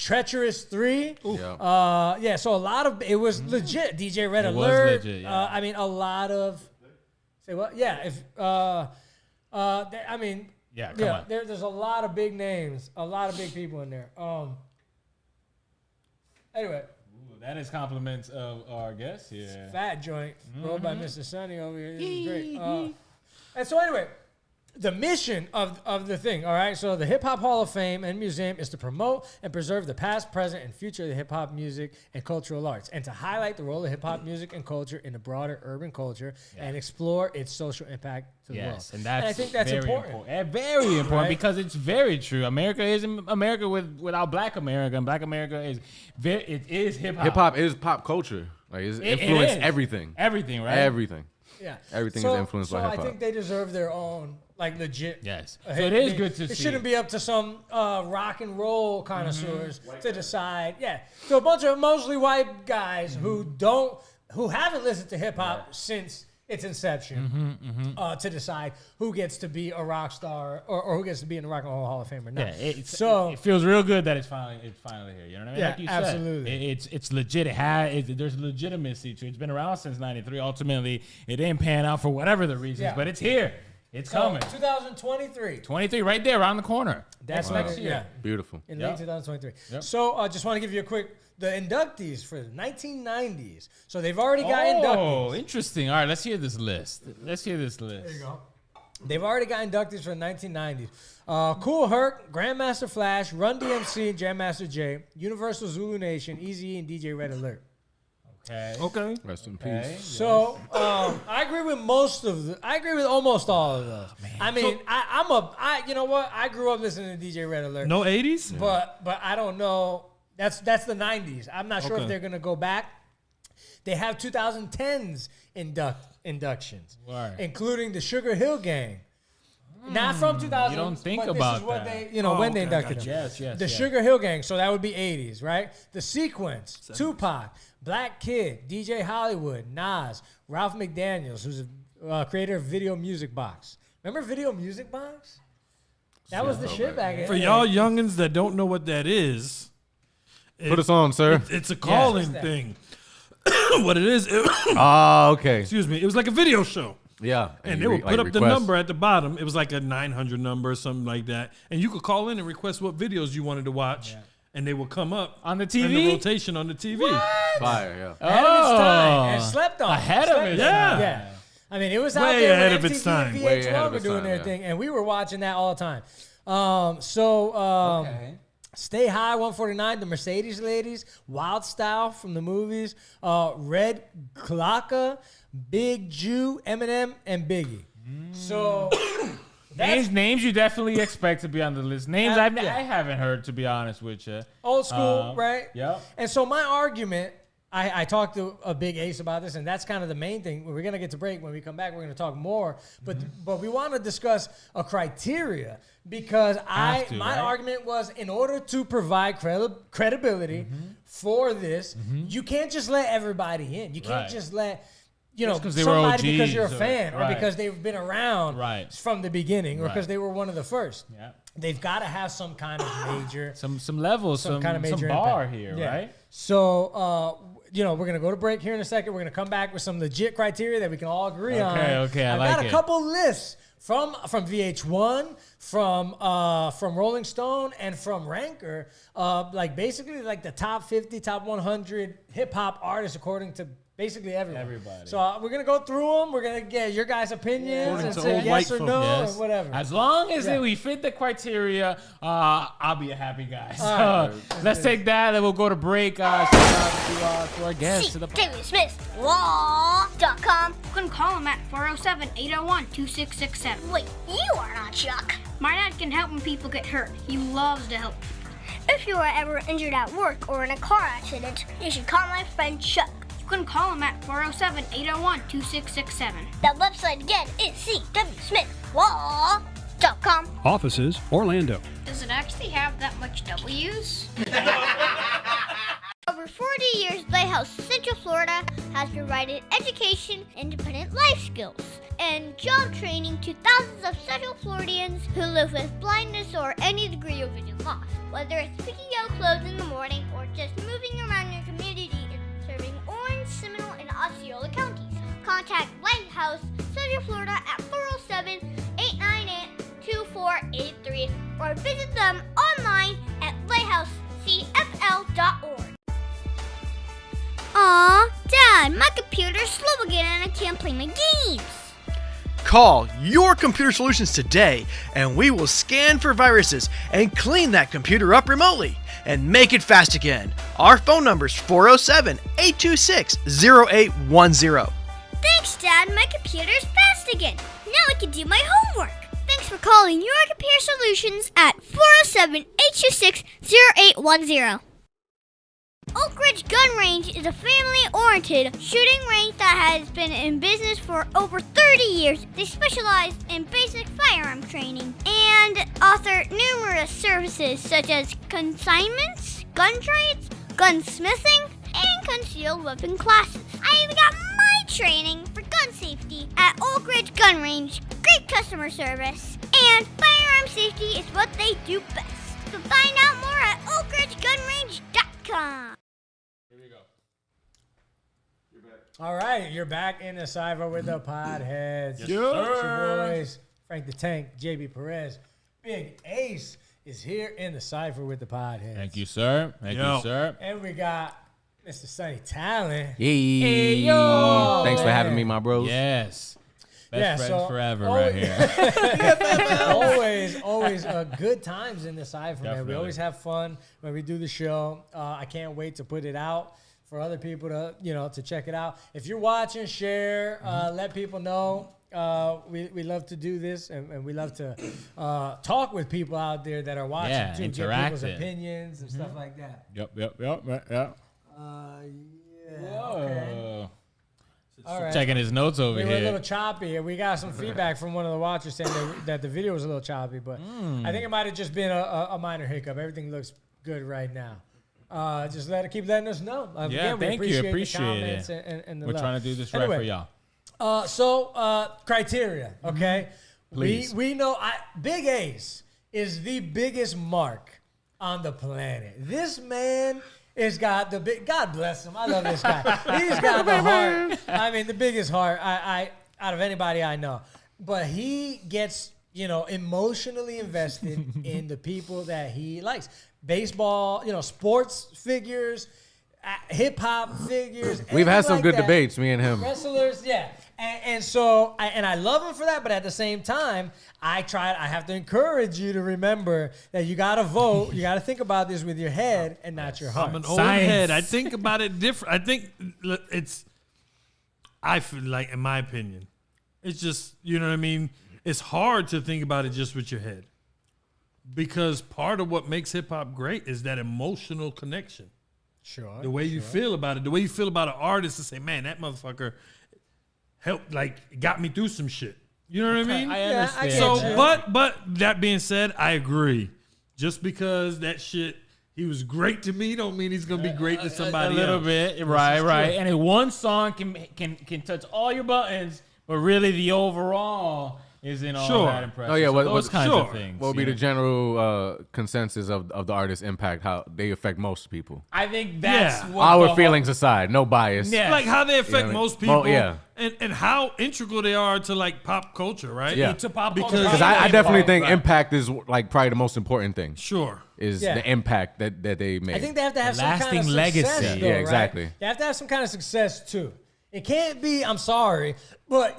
Treacherous 3. Yeah. Yeah, so a lot of it was legit. DJ Red It was Alert. legit, yeah. I mean, a lot of. Say what? Yeah. If I mean. Yeah, come on. There's a lot of big names, a lot of big people in there. Anyway. Ooh, that is compliments of our guest here. Fat Joint, rolled by Mr. Sonny over here. This is great. And so anyway, the mission of the thing, all right? So the Hip Hop Hall of Fame and Museum is to promote and preserve the past, present, and future of the hip hop music and cultural arts, and to highlight the role of hip hop music and culture in the broader urban culture and explore its social impact to the world. And that's I think that's very important. Very important Right? because it's very true. America isn't America without Black America, and Black America is it is hip hop. Hip hop is pop culture. Like it's influenced everything. Everything, right? Everything. Yeah. Everything is influenced by hip hop. I think they deserve their own, like, legit. Yes. So it is good to see. It shouldn't be up to some rock and roll connoisseurs to decide. Yeah. So a bunch of mostly white guys who haven't listened to hip hop since its inception to decide who gets to be a rock star or who gets to be in the Rock and Roll Hall of Fame or not. Yeah, it feels real good that it's finally here. You know what I mean? Yeah, like you absolutely. said, it's legit. There's legitimacy to it. It's been around since '93. Ultimately, it didn't pan out for whatever the reasons, but it's here. It's coming. 2023. 23, right there, around the corner. That's next year. Yeah. Beautiful. In late 2023. Yep. So I just want to give you a quick, the inductees for the 1990s. So they've already got inductees. Oh, interesting. All right, let's hear this list. There you go. They've already got inductees for the 1990s. Cool Herc, Grandmaster Flash, Run DMC, Jam Master Jay, Universal Zulu Nation, Eazy-E, and DJ Red Alert. Okay. Rest in peace. So I agree with I agree with almost all of those. I mean, you know what? I grew up listening to DJ Red Alert. No 80s? But I don't know. That's the 90s. I'm not sure if they're gonna go back. They have 2010s inductions, including the Sugar Hill Gang. Not from 2000. You don't think but about this is what that. They, when they inducted them. Yes. The Sugar Hill Gang, so that would be 80s, right? The Sequence, Tupac, Black Kid, DJ Hollywood, Nas, Ralph McDaniels, who's a creator of Video Music Box. Remember Video Music Box? That was the shit back in. For y'all youngins that don't know what that is, Put us on, sir. It's a call-in thing. What it is? Okay. Excuse me. It was like a video show. Yeah. And they would put up the number at the bottom. It was like a 900 number or something like that. And you could call in and request what videos you wanted to watch. Yeah. And they will come up on the TV. In the rotation on the TV. What? Fire, yeah. Ahead of its time. And slept on. Ahead of its time. Yeah. I mean, it was out way there ahead when of its MTV time. and Way ahead VH1 of were its doing time, their yeah. thing, and we were watching that all the time. Stay High 149, the Mercedes Ladies, Wild Style from the movies, Red Glocka, Big Jew, Eminem, and Biggie. So names you definitely expect to be on the list. Names I haven't heard, to be honest with you. Old school, right? Yep. And so my argument, I talked to a Big Ace about this, and that's kind of the main thing. We're going to get to break. When we come back, we're going to talk more. But we want to discuss a criteria because my argument was in order to provide credibility for this, you can't just let everybody in. You can't just let... somebody because you're a fan or because they've been around from the beginning or because they were one of the first. Yeah. They've got to have some kind of major... some levels, some kind of major bar impact here, right? So, we're going to go to break here in a second. We're going to come back with some legit criteria that we can all agree on. Okay, I like it. I've got a couple lists from VH1, from Rolling Stone, and from Ranker, basically the top 50, top 100 hip-hop artists according to basically everybody. So we're going to go through them. We're going to get your guys' opinions and say yes or no or whatever. As long as we fit the criteria, I'll be a happy guy. So let's take that and we'll go to break. Shout out to our guests. CWSmithLaw.com. You can call him at 407-801-2667. Wait, you are not Chuck. My dad can help when people get hurt. He loves to help people. If you are ever injured at work or in a car accident, you should call my friend Chuck. You can call him at 407-801-2667. The website again is CWSmithLaw.com. Offices, Orlando. Does it actually have that much W's? Over 40 years, Lighthouse Central Florida has provided education, independent life skills, and job training to thousands of Central Floridians who live with blindness or any degree of vision loss. Whether it's picking out clothes in the morning or just moving around your community and serving Orange, Seminole, and Osceola counties. Contact Lighthouse Central Florida at 407-898-2483 or visit them online at lighthousecfl.org. Aw, Dad, my computer's slow again and I can't play my games. Call Your Computer Solutions today and we will scan for viruses and clean that computer up remotely and make it fast again. Our phone number is 407-826-0810. Thanks, Dad. My computer's fast again. Now I can do my homework. Thanks for calling Your Computer Solutions at 407-826-0810. Oak Ridge Gun Range is a family-oriented shooting range that has been in business for over 30 years. They specialize in basic firearm training and offer numerous services such as consignments, gun trades, gunsmithing, and concealed weapon classes. I even got my training for gun safety at Oak Ridge Gun Range. Great customer service, and firearm safety is what they do best. So find out more at oakridgegunrange.com. All right, you're back in the Cypher with the Podheads. Yes, It's sir. your boys, Frank the Tank, JB Perez. Big Ace is here in the Cypher with the Podheads. Thank you, sir. Thank you, sir. And we got Mr. Sonny Talent. Yay. Hey, yo. Thanks for having me, my bros. Yes. Best friends forever always, right here. always good times in the Cypher, man. We Definitely. always have fun when we do the show. I can't wait to put it out for other people to, to check it out. If you're watching, share, let people know. We love to do this, and we love to talk with people out there that are watching too. Get people's opinions and stuff like that. Yep. Yeah. Okay. All right. Checking his notes over We here. were a little choppy, and we got some feedback from one of the watchers saying that the video was a little choppy, but I think it might have just been a minor hiccup. Everything looks good right now. Just keep letting us know. Again, we thank you. appreciate the Appreciate comments it. and the We're love. trying to do this right for y'all. So criteria, okay? Please. We know Big Ace is the biggest mark on the planet. This man has got the big. God bless him. I love this guy. He's got the heart. I mean, the biggest heart I out of anybody I know. But he gets emotionally invested in the people that he likes. Baseball, sports figures, hip hop figures. We've had some like good that. debates, me and him. Wrestlers, yeah. And so I love him for that, but at the same time, I have to encourage you to remember that you got to vote. You got to think about this with your head and not your heart. I'm an old head. I think about it different. I think I feel like, in my opinion, it's just, you know what I mean? It's hard to think about it just with your head. Because part of what makes hip hop great is that emotional connection. Sure. The way you feel about it, the way you feel about an artist to say, man, that motherfucker helped, got me through some shit. You know what I mean? I understand. So, but that being said, I agree. Just because that shit, he was great to me, don't mean he's gonna be great to somebody a little else. bit, right. And one song can touch all your buttons, but really the overall isn't all that impressive. Oh yeah, so those kinds of things. What would be the general consensus of the artist's impact? How they affect most people? I think that's what our feelings aside, no bias. Yeah. Like how they affect most people, yeah. and how integral they are to pop culture, right? Yeah. To pop culture. Because I definitely think impact is probably the most important thing. Sure. Is the impact that they make. I think they have to have some lasting kind of legacy. success, though, Yeah, exactly. Right? They have to have some kind of success too. It can't be, I'm sorry, but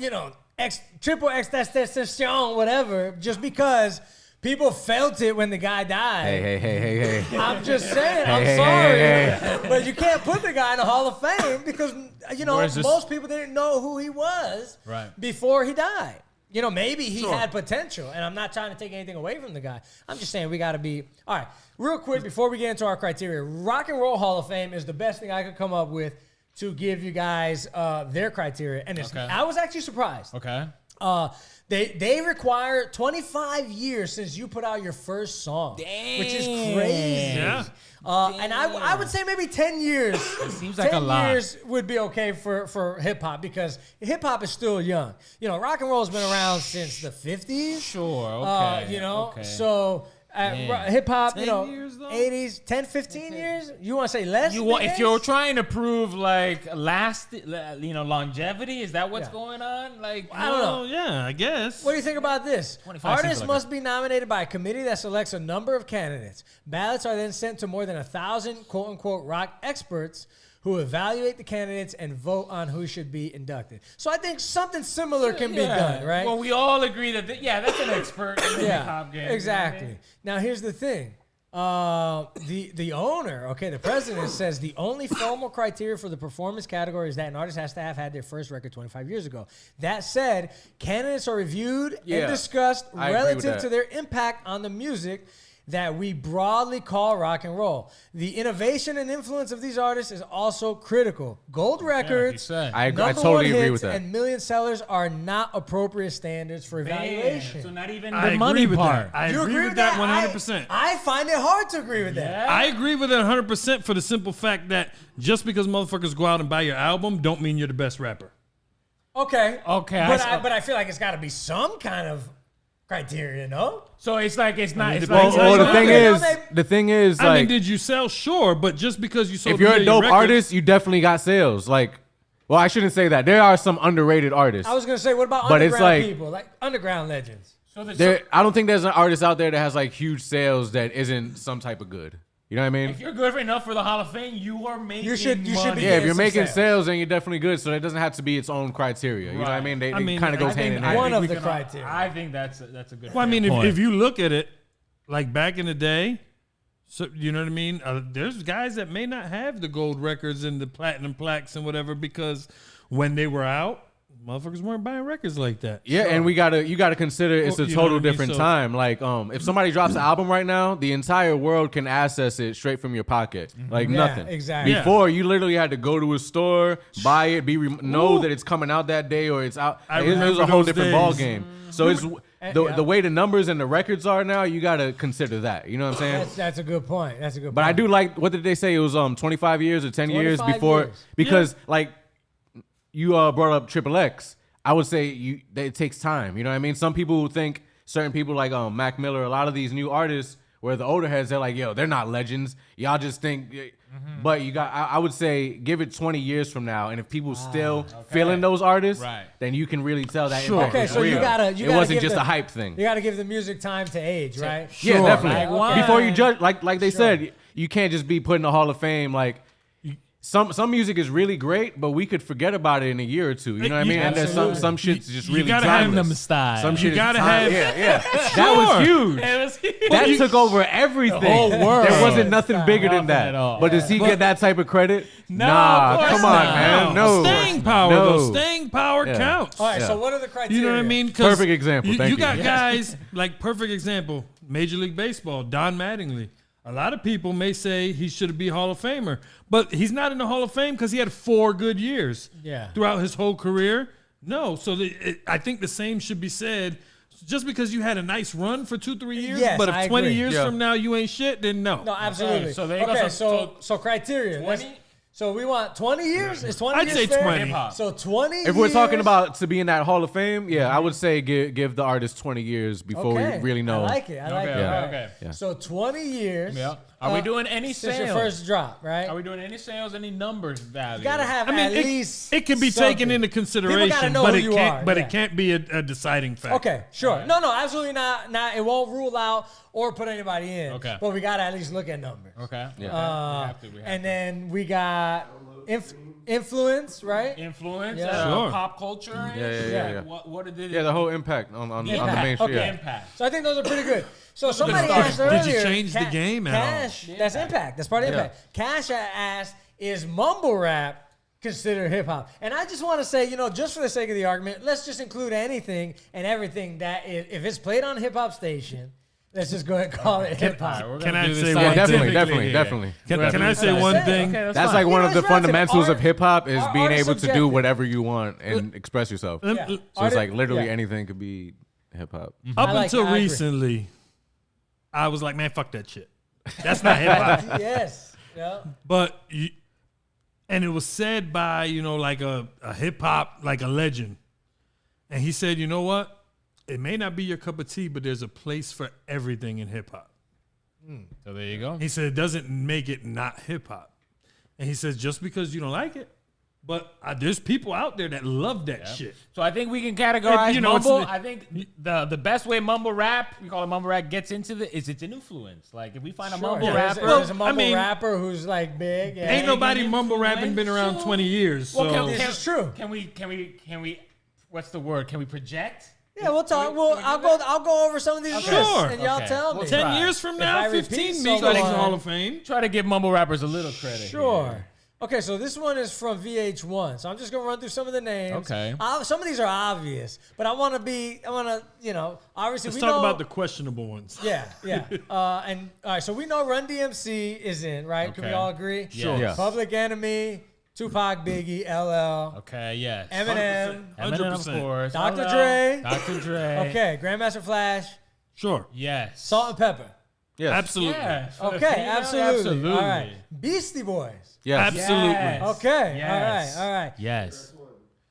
triple X testosterone, whatever, just because people felt it when the guy died. Hey. I'm just saying, I'm sorry. But you can't put the guy in the Hall of Fame because, most people didn't know who he was before he died. Maybe he had potential, and I'm not trying to take anything away from the guy. I'm just saying we got to be, all right, real quick before we get into our criteria, Rock and Roll Hall of Fame is the best thing I could come up with to give you guys their criteria. And I was actually surprised. Okay. They require 25 years since you put out your first song, which is crazy. Yeah. And I would say maybe 10 years. It seems like a lot. 10 years would be okay for hip hop because hip hop is still young. You know, rock and roll has been around since the 50s. Sure. Okay. You know, okay. so hip hop, you know, years, though? 80s, 10, 15 years. You want to say less? If you're trying to prove like longevity, is that what's going on? Like, I don't know. Yeah, I guess. What do you think about this? 25 Artists seems like must be nominated by a committee that selects a number of candidates. Ballots are then sent to more than 1,000 quote-unquote rock experts who evaluate the candidates and vote on who should be inducted. So I think something similar can be done, right? Well, we all agree that, that's an expert in the hip-hop game. Exactly. You know what I mean? Now, here's the thing. The owner, the president says the only formal criteria for the performance category is that an artist has to have had their first record 25 years ago. That said, candidates are reviewed and discussed relative to their impact on the music that we broadly call rock and roll. The innovation and influence of these artists is also critical. Gold records, I totally agree with that. and million sellers are not appropriate standards for evaluation. So not even I the money agree with part. that. I You agree with that 100%. I find it hard to agree with that. I agree with it 100% for the simple fact that just because motherfuckers go out and buy your album don't mean you're the best rapper. Okay. Okay. But I feel like it's got to be some kind of criteria, no? So it's like it's not. It's Well, like, the thing is, I like, mean, did you sell? Sure, but just because you sold if you're a dope records, artist, you definitely got sales. Like, well, I shouldn't say that. There are some underrated artists. I was going to say, what about But it's underground like- people, like underground legends? I don't think there's an artist out there that has like huge sales that isn't some type of good. You know what I mean? if you're good enough for the Hall of Fame, you are making You should be money. Yeah, if you're some making sales. sales, then you're definitely good. So it doesn't have to be its own criteria. You know what I mean? They kind of goes hand in hand. One of the criteria. I think that's a good. Well, I mean, point. if you look at it, like back in the day, so you know what I mean. There's guys that may not have the gold records and the platinum plaques and whatever because when they were out, motherfuckers weren't buying records like that. Yeah, and you gotta consider it's a You know what I total mean? different So- time. Like, if somebody drops an album right now, the entire world can access it straight from your pocket, like Yeah, nothing. exactly. Before, you literally had to go to a store, buy it, know that it's coming out that day or it's out. I It was remember a whole those different days. ball game. So it's the way the numbers and the records are now. You gotta consider that. You know what I'm saying? That's a good point. That's a good point. But I do like, what did they say? It was 25 years or 10 years 25 before, years. because like you brought up Triple X. I would say that it takes time. You know what I mean? Some people think, certain people like Mac Miller, a lot of these new artists, where the older heads, they're like, yo, they're not legends. Y'all just think. But I would say give it 20 years from now, and if people still feeling those artists, then you can really tell that. Sure. impact Okay, is so you real. gotta It wasn't give just the- a hype thing. You got to give the music time to age, right? Yeah, definitely. Like, okay. Before you judge, like they said, you can't just be put in the Hall of Fame. Like some music is really great, but we could forget about it in a year or two. You know what I mean? And there's some shit's just really gotta have timeless. them style. Some shit You gotta is have- yeah. That was huge. It was huge. That took over everything. The whole world. There wasn't nothing bigger than Nothing that. at all. But does he get that type of credit? No, Nah, of course come on, not. man. No. Staying power, No. though. Staying power Yeah. counts. All right, Yeah. so what are the criteria? You know what I mean? 'Cause Perfect example. Thank you you. got guys like perfect example. Major League Baseball, Don Mattingly. A lot of people may say he should be Hall of Famer, but he's not in the Hall of Fame because he had 4 good years throughout his whole career. No, so I think the same should be said. Just because you had a nice run for 2-3 years, Yes, but if I 20 agree. years Yeah. from now you ain't shit, then no. No, absolutely. So there you go. Okay, So- so criteria. 20? So we want 20 years? Is 20 I'd years say fair? 20. So 20 If we're talking years? about to be in that Hall of Fame, I would say give the artist 20 years before Okay, we really know. I like it. I like it. Yeah. All right. Okay. Yeah. So 20 years. Yeah. Are we doing any since sales? your first drop, right? Are we doing any sales? Any numbers value? You gotta have I mean, at it, least it can be something. taken into People consideration, gotta know but who it you can't. are, But yeah. it can't be a deciding factor. Okay, sure. No, absolutely not. It won't rule out or put anybody in. Okay. But we gotta at least look at numbers. Okay. Yeah. We have to. And then we got influence, right? Influence, Yeah. Sure. pop culture. Yeah. What did it? Yeah, the whole impact on the impact. main street. Okay. Yeah. Impact. So I think those are pretty good. So somebody start. asked Did earlier. you change the game at all? Cash, that's impact. That's part of impact. Cash asked, is mumble rap considered hip hop? And I just want to say, just for the sake of the argument, let's just include anything and everything that if it's played on a hip hop station, Let's just go ahead and call it hip hop. Can I say Yeah, one definitely. Can I say one thing? That's like one of the fundamentals of hip hop is being able to do subjective. whatever you want and express yourself. Yeah. So it's like literally anything could be hip hop. Up I until agree. recently, I was like, man, fuck that shit. That's not hip hop. Yes. Yeah. But and it was said by, like a hip hop, like a legend. And he said, you know what? It may not be your cup of tea, but there's a place for everything in hip hop. So there you go. He said it doesn't make it not hip hop. And he says just because you don't like it, but there's people out there that love that shit. So I think we can categorize You know, mumble. it's- I think the best way mumble rap, we call it mumble rap, gets into it's an influence. Like if we find a mumble There's rapper, a mumble rapper who's like big. Yeah. Ain't nobody mumble rapping been around 20 years. So Well, This is true. Can we? What's the word? Can we project? Yeah, we'll talk. Well, I'll go over some of these lists, Sure. and y'all Okay. tell me. 10 years from now, I repeat 15 someone- me goes to Hall of Fame. Try to give mumble rappers a little credit. Sure. here. Okay, so this one is from VH1. So I'm just gonna run through some of the names. Okay. Some of these are obvious, but I want to, obviously Let's we talk know. about the questionable ones. Yeah. And all right, so we know Run DMC is in, right? Can we Okay. all agree? Sure. Yeah. Public Enemy, Tupac, Biggie, LL, Okay. Yes. Eminem, Eminem, of 100%. course. Dr. LL, Dre. Dr. Dre. Okay, Grandmaster Flash, Sure. Yes. Salt and Pepper. Yes. Absolutely. Yeah. for the Okay, female, absolutely. All right, Beastie Boys. Yes. Absolutely. Yes. Okay, Yes. all right. Yes.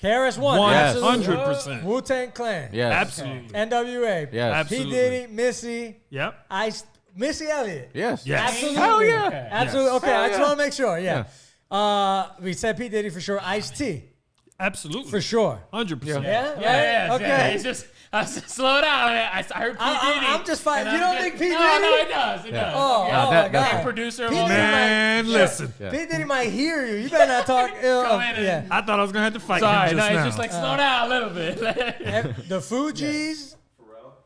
KRS-One, Yes. absolutely. 100%. Wu-Tang Clan. Yes. Absolutely. NWA. Yes. Absolutely. P. Diddy, Missy, Yep. Missy Elliott. Yes. Yes. Absolutely. Hell yeah. Okay. Absolutely. Yes. Okay, I just want to make sure. Yeah. We said P. Diddy for sure. Ice-T Absolutely. for sure. 100%. Yeah? Yeah. Right? Okay. Yeah. It's just slow down. I heard P. Diddy. I'm just fine. and You I'm don't think P. No, Diddy? no, it does. It does. Oh, Yeah. oh that- my that's- God. Producer of P. all Diddy Man, listen. Yeah. P. Diddy might hear you. You better not talk ill Come of. in and- Yeah. I thought I was going to have to fight Sorry, him no, just it's now. just like slow down a little bit. The Fugees.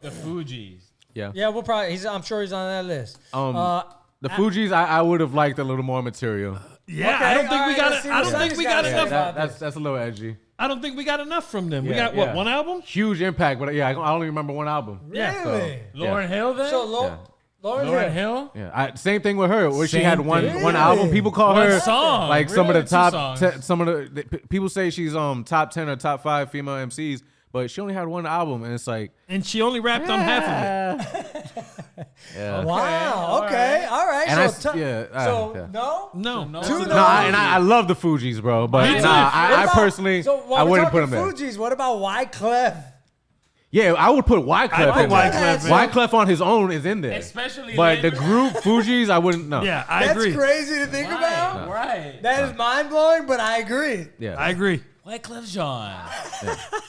The Fugees. Yeah. Yeah, we'll probably. I'm sure he's on that list. The Fugees, I would have liked a little more material. Yeah, Okay, I don't think all we right, got let's see it. I what don't think Sonny's we got got to enough. say. That's a little edgy. I don't think we got enough from them. We Yeah, got yeah. one album? Huge impact, but I only remember one album. Yeah. Really? Lauryn Hill then? So Lauryn Hill? Yeah, same thing with her, where she Same had one thing. album. People call One her song. like some Really? of the Two top, songs. some of the people say she's top 10 or top 5 female MCs, but she only had one album, and it's like, And she only rapped on half of it. yeah. Wow. Okay. All right. And So, yeah. no. No. Two No, I love the Fugees, bro, but Me too. I What personally, So while I we're wouldn't put talking him there. Fugees, what about Wyclef? Yeah, I would put Wyclef I'd in put there. Wyclef in. Wyclef on his own is in there. Especially But the later. group Fugees, I wouldn't know. Yeah, I That's agree. crazy to think about. Right. That is mind blowing, but I agree. Yeah. I agree. Wyclef Jean.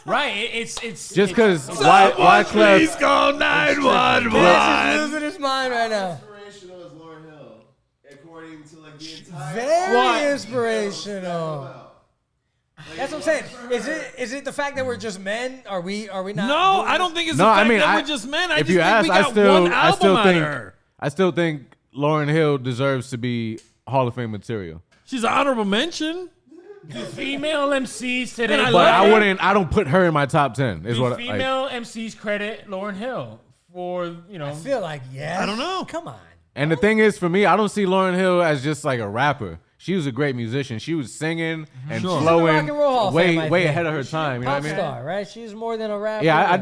Right. It's Just because Wyclef. call 911. Man's just losing his mind right now. Inspirational is Lauryn Hill, according to like the entire. Very inspirational. That's what I'm saying. Is it the fact that we're just men? Are we not? No, doing I don't this? think it's No, the fact I mean, that we're just men. I if just you think ask, we got one album out of her. I still think Lauryn Hill deserves to be Hall of Fame material. She's an honorable mention. Do female MCs today. And I But love it. I don't put her in my top 10. Is Do what female MCs credit Lauryn Hill for I feel like yes. I don't know. Come on. And the thing is, for me, I don't see Lauryn Hill as just like a rapper. She was a great musician. She was singing and She's in the flowing Rock and Roll Hall of Fame, I way think. ahead of her time. You know Pop what I mean? star, right? She's more than a rapper. Yeah,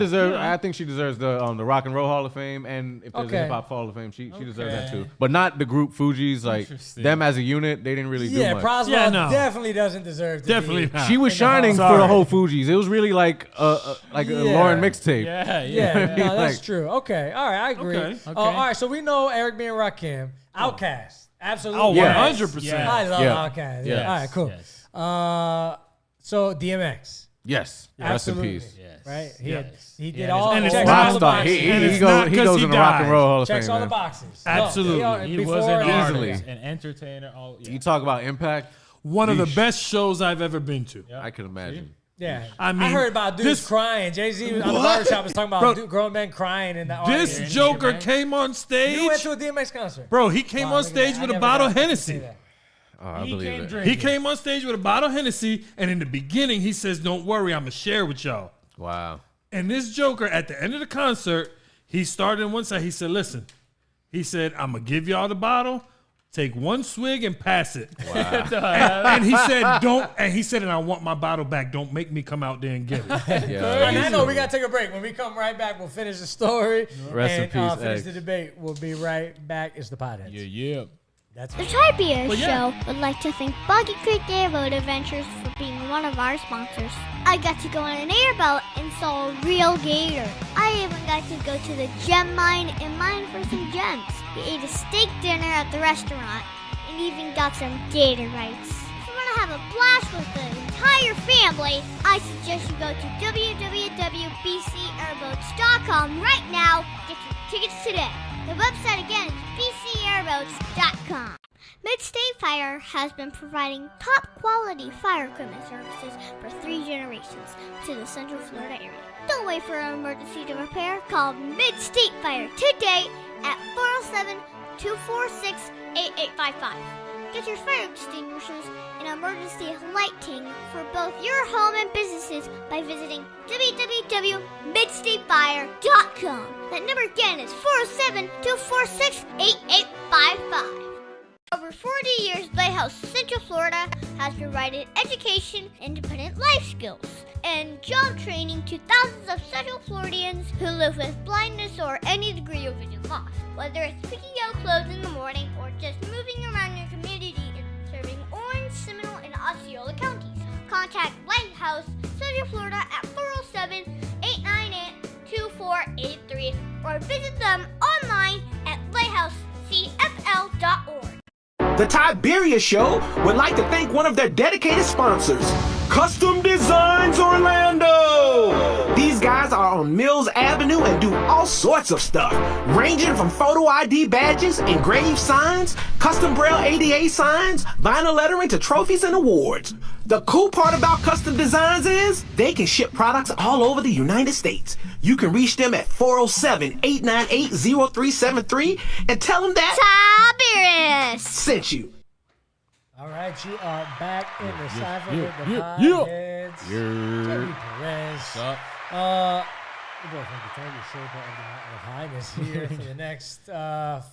I think she deserves the Rock and Roll Hall of Fame, and if there's Okay. a Hip Hop Hall of Fame, she deserves that too. But not the group Fugees. Like Interesting. them as a unit, they didn't really do Yeah, much. Proswell Yeah, no. definitely doesn't deserve to Definitely be. not. She was shining for Sorry. the whole Fugees. It was really like a Lauren mixtape. Yeah, Yeah, yeah. no, that's Like- true. Okay, all right, I agree. Okay. All right, so we know Eric B. and Rakim. Outkast. Absolutely. Oh, Yeah. 100%. Yes. I love Yeah. Outkast. Yes. All right, cool. Yes. So DMX. Yes. Absolutely. Rest in peace. Yes. Right? Yes. He did Yeah, all and it's checks not all the Rockstar. boxes. And He it's not goes 'cause in he the Rock and died. Roll Hall of Checks Fame. all the Man. boxes. Absolutely. He before was an and after. Easily. artist, an entertainer. All yeah. You talk about impact. One of the Yeesh. best shows I've ever been to. I can imagine. Yeah. I mean, heard about dudes this- crying. Jay-Z on the What? barbershop was talking about Bro, grown men crying in the audience. This Joker came on stage. You went to a DMX concert. Bro, he came Wow, on look at stage that. with I a never bottle of got to Hennessy. see that. Oh, I He believe came it. drinking. He came on stage with a bottle of Hennessy, and in the beginning, he says, "Don't worry, I'm gonna share with y'all." Wow. And this Joker, at the end of the concert, He started on one side. He said, listen, he said, I'm going to give y'all the bottle. Take one swig and pass it. Wow. and he said, don't. And he said, and I want my bottle back. Don't make me come out there and get it. And I know we got to take a break. When we come right back, we'll finish the story. Rest in peace, finish the debate. We'll be right back. It's the Podheads. Yeah. That's The Tiberius Show would like to thank Boggy Creek Airboat Adventures for being one of our sponsors. I got to go on an airboat and saw a real gator. I even got to go to the gem mine and mine for some gems. We ate a steak dinner at the restaurant and even got some gator bites. If you want to have a blast with the entire family, I suggest you go to www.bcairboats.com right now. Get your tickets today. The website again is bcairboats.com. Mid-State Fire has been providing top-quality fire equipment services for 3 generations to the Central Florida area. Don't wait for an emergency to repair. Call Mid-State Fire today at 407-246-8855. Get your fire extinguishers and emergency lighting for both your home and businesses by visiting www.midstatefire.com. That number again is 407-246-8855. Over 40 years, Lighthouse Central Florida has provided education, independent life skills, and job training to thousands of Central Floridians who live with blindness or any degree of vision loss. Whether it's picking out clothes in the morning or just moving around your community and serving Orange, Seminole, and Osceola counties, contact Lighthouse Central Florida at 407-898-2483 or visit them online at lighthousecfl.org. The Tiberius Show would like to thank one of their dedicated sponsors, Custom Designs Orlando. These guys are on Mills Avenue and do all sorts of stuff, ranging from photo ID badges, engraved signs, custom braille ADA signs, vinyl lettering to trophies and awards. The cool part about Custom Designs is they can ship products all over the United States. You can reach them at 407-898-0373 and tell them that Tiberius sent you. All right, you are back in the Cypher with the Podheads. Jerry Perez. Your boy Frankie Tandy, Shaper of the Mountain of Highness, here for the next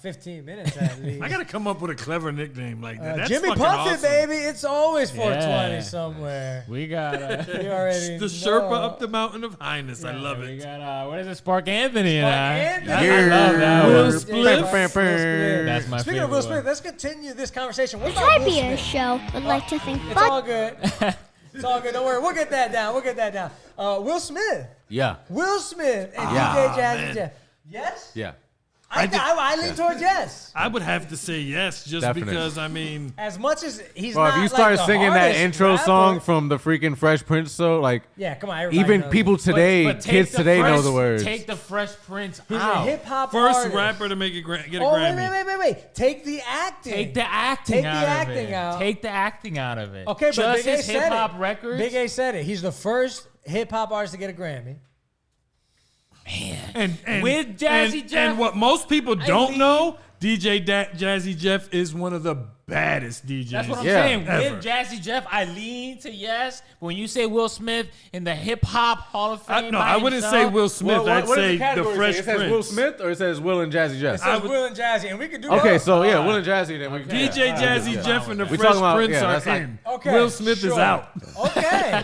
15 minutes at least. I got to come up with a clever nickname like that. That's Jimmy fucking Puffin, awesome. baby. It's always 420 somewhere. We got you already the Sherpa up the Mountain of Highness. I love it. We got what is it? Spark Anthony. Anthony. I love that Will one. Smith. That's my Speaking favorite of Will Smith, one. let's continue this conversation. What The about Will Tiberius Smith? Show would like to thank It's all good. It's all good. Don't worry. We'll get that down. Will Smith. Yeah. Will Smith and Yeah. DJ Jazzy Jeff. Yes? Yeah. I lean towards yes. I would have to say yes, just Definitely. because, I mean... As much as he's Bro, not if you started like the singing that hardest intro rapper, song from the freaking Fresh Prince, so like, yeah, come on, everybody even knows people it. today, But take kids the today know Fresh- the words. Take the Fresh Prince He's out. a hip hop First artist. rapper to make it get a Oh, Grammy. wait. Take the acting. Take the acting Take the out acting of it. out. Take the acting out of it. Okay, but just Big A his said hip hop it. records. Big A said it. He's the first hip hop artist to get a Grammy. And With Jazzy Jeff. And what most people don't mean- know, DJ Jazzy Jeff is one of the baddest DJs. That's what I'm Yeah. saying. Ever. With Jazzy Jeff, I lean to yes. But when you say Will Smith in the hip hop Hall of Fame, No, by I wouldn't himself, say Will Smith. I'd what is say the category Fresh say? It says Prince. Will Smith or it says Will and Jazzy It Jeff? says Will and Jazzy, and we can do Okay, both. so yeah, Will and Jazzy. Then we can DJ Jazzy Jeff and the We Fresh talking about- Prince yeah, are that's like- in. Okay, Will Smith is sure. out. Okay.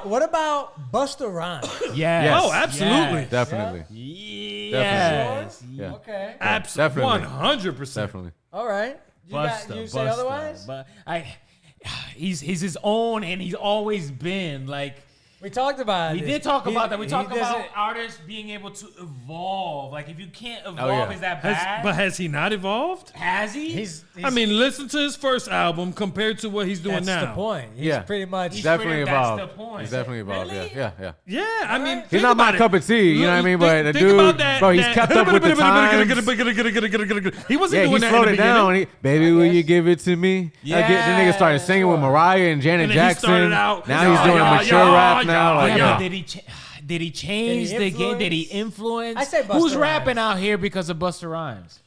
What about Busta Rhymes? Yes. Oh, absolutely. Definitely. Yes. Yeah. Okay. Absolutely. Definitely. 100%. Definitely. All right. You say otherwise? But he's his own, and he's always been like. We talked about We it. did talk about that. We he talked about doesn't- artists being able to evolve. Like if you can't evolve, yeah. is that bad? But has he not evolved? Has he? He's I mean, listen to his first album compared to what he's doing that's now. the point. He's Yeah. pretty much. He's Definitely that's evolved. the point. He's definitely evolved. Really? Yeah. Yeah, I mean, He's think not my about it. cup of tea, you know what I mean? But the Think dude, about that, bro, he's kept up with the times. He wasn't Yeah, doing he that slowed in it the down. beginning. Baby, will you give it to me? Yeah, The nigga started singing with Mariah and Janet And then he Jackson. started out, Now he's doing yeah, mature yeah, rap yeah, now. Like, Yeah, yeah. but did he change Did he the game? Did he influence? influence? I say Busta Who's Rhymes. rapping out here because of Busta Rhymes?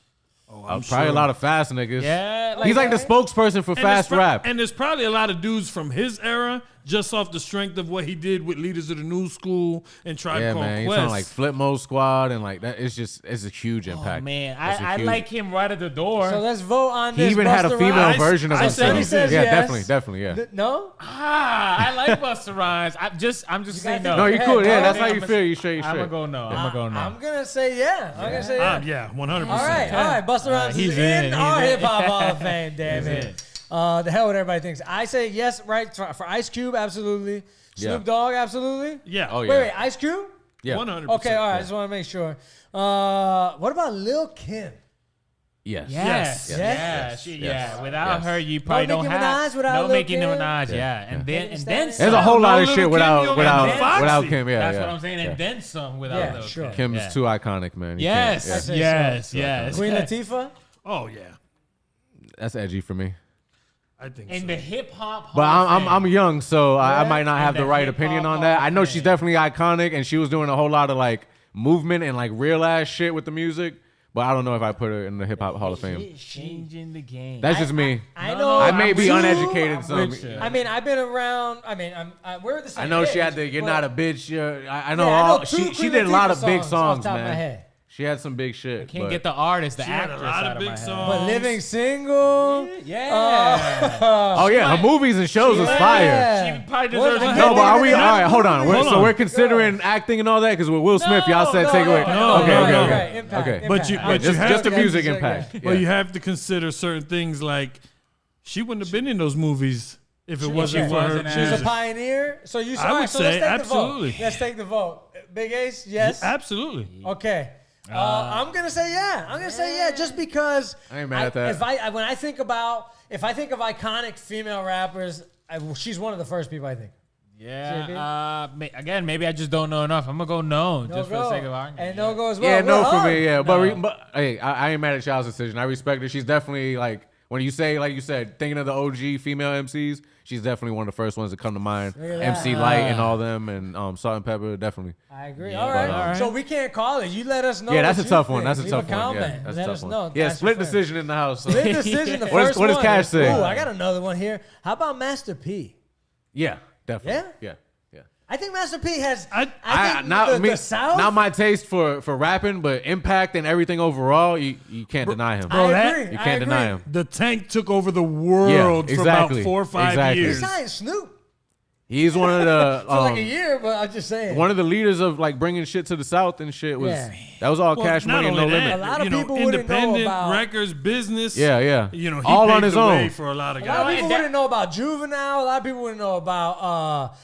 Probably a lot of fast niggas. Yeah, He's like the spokesperson for And fast there's rap. And there's probably a lot of dudes from his era just off the strength of what he did with Leaders of the New School and Tribe Called man. Quest. He's on like Flip Mode Squad and like that. It's a huge impact. Oh, man, I like him right at the door. So let's vote on this. He even had a female version of himself. He says yeah, yes. definitely, yeah. No? I like Busta Rhymes. I'm just saying no. No, you cool. Yeah, that's how you feel. You straight. I'm gonna go no. I'm gonna say yeah. I'm gonna say yeah. Yeah, 100%. All right. Busta Rhymes is in our Hip Hop Hall of Fame. Damn it. The hell what everybody thinks. I say yes, right? For Ice Cube, absolutely. Snoop Dogg, absolutely. Yeah. Oh yeah. Wait, Ice Cube? Yeah. 100%. Okay, all right. I just want to make sure. What about Lil Kim? Yes. Yeah. Without her, you probably No don't Nicki have Minaj without no Lil Nicki Kim? Minaj. Yeah, and then There's a whole lot of shit without Kim. Yeah, that's what I'm saying. And then some without Lil Kim. Kim's too iconic, man. You Yes. can't- Yes. Queen Latifah? Oh yeah. That's edgy for me. I think In so. the hip hop, But I'm young, so I might not In have the the right hip-hop opinion on Hall that. of I know Fame. she's definitely iconic, and she was doing a whole lot of like movement and like real ass shit with the music. But I don't know if I put her in the Hip Hop Hall of Fame. changing the game. That's just me. I know. I may be I'm uneducated. too- Some. I mean, I've been around. We're the same I know she age, had the "You're but- Not a Bitch." I know Yeah, I all. know two She Queen did a lot Latifah of big songs off songs, the top of my man. head. She had some big shit. Can't but- get the artist, the She had a actress lot out of of big my head. songs. But Living Single. Yeah. Oh yeah, her movies and shows was fire. She probably What deserves the a hell? No, but are we? All right, hold on. Hold So on. we're considering acting and all that because with Will Smith, y'all said take away. Okay. Impact. But you Just have the to, music impact. Well, you have to consider certain things like she wouldn't have been in those movies if it wasn't for her. She's a pioneer. So you. I all would right, so say let's take absolutely. The vote. Let's take the vote. Big Ace, yes. Absolutely. Okay. I'm gonna say yeah. I'm gonna say yeah, just because I ain't mad at that. When I think of iconic female rappers, she's one of the first people I think. Yeah. Again, maybe I just don't know enough. I'm gonna go no, just for the sake of argument. And no go as well. Yeah, no for me. Yeah, No. but hey, I ain't mad at y'all's decision. I respect her. She's definitely like when you say like you said, thinking of the OG female MCs. She's definitely one of the first ones to come to mind. Look at MC that. Light and all them, and Salt and Pepper definitely. I agree. Yeah, all right. but, So we can't call it. You let us know. Yeah, that's what a you tough one. think. That's a Leave tough one. Yeah, comment. that's Let a us tough know. one. Yeah, That's split your friend. decision in the house. Split decision. The What does- first what does one. Cash say? Ooh, I got another one here. How about Master P? Yeah, definitely. Yeah? Yeah. I think Master P has. I think Not the South. not my taste for rapping, but impact and everything overall, you can't deny him. Bro, I agree. You can't deny him. The Tank took over the world for about 4 or 5 He years. signed Snoop He's one of the for like a year, but I'm just saying. one of the leaders of like bringing shit to the South and shit was Yeah. that was all Well, Cash not Money and No only that, Limit. A lot of you know, people wouldn't know independent about- records, business. Yeah. You know, he All paved on his the way own. for a lot of A lot of guys. people wouldn't know about Juvenile. A lot of people wouldn't know about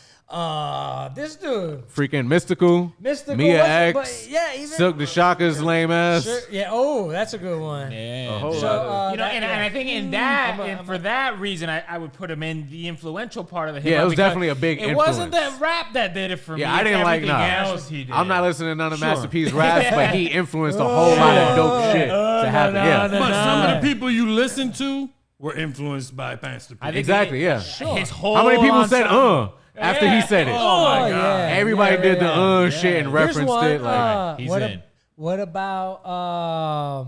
this dude. Freaking Mystical, Mystical, Mia what's- X, but yeah, even- Silk the Shaka's lame ass. Sure, yeah. Oh, that's a good one. Yeah. A whole So, lot of- You know, and I think in that, and for that reason, I would put him in the influential part of the hip hop. Yeah, it was because definitely a big It wasn't influence. that rap that did it for me. Yeah, I didn't like everything nah. else he did. I'm not listening to none of Sure. Master P's raps, but he influenced a whole lot of dope shit to happen. Yeah, But some of the people you listen to were influenced by Master P. I think exactly. Yeah. His whole How many people said ensemble- after he said it? Oh my Oh, God. yeah. Everybody Yeah, did yeah, the yeah. shit and Here's referenced one, it. Like He's what, in. what about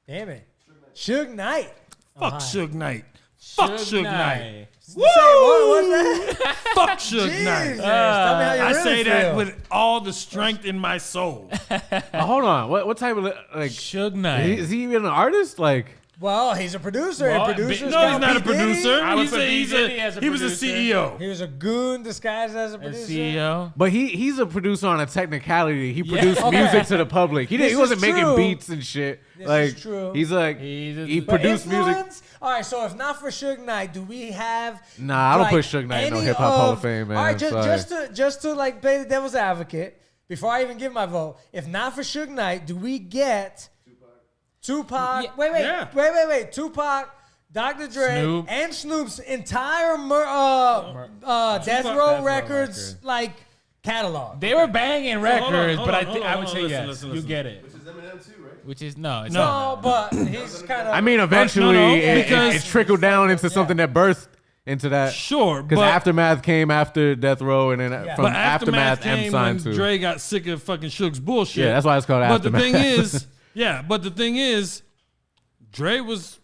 damn it, Suge Knight? Fuck Suge Knight. Fuck Suge Knight. Woo! What was that? Fuck Suge Knight. Jesus, tell me how you I really say that feel. with all the strength in my soul. hold on, what type of like Suge Knight. is he even an artist? Like Well, he's a producer, Well, and producers. No, he's got not a P. Diddy. producer. I would He's put a, P. he's Diddy a, as a he was a producer. CEO. He was a goon disguised as a A producer. CEO. but he's a producer on a technicality. He produced Okay. music to the public. He This wasn't is making true. beats and shit. This like is true. he's like He's a- he But produced music. influence? All right, so if not for Suge Knight, do we have? Nah, I don't like, put Suge Knight in no any Hip Hop Hall of Fame, man. All right, Sorry. just to like play the devil's advocate before I even give my vote. If not for Suge Knight, do we get Tupac? Yeah. Wait. Tupac, Dr. Dre, Snoop. and Snoop's entire Death Row Records like catalog. They were banging hold on, records, hold but on, I think hold on, I would hold say on, yes. listen, You listen. get it. Which is Eminem too, right? Which is no, it's No. No, but he's kind of. I mean, eventually no, it because- trickled down into something that birthed into that. Sure, Because but Aftermath came after Death Row, and then from but Aftermath M came signed when to. Dre got sick of fucking Suge's bullshit. Yeah, that's why it's called But the Aftermath. thing is, but the thing is, Dre was,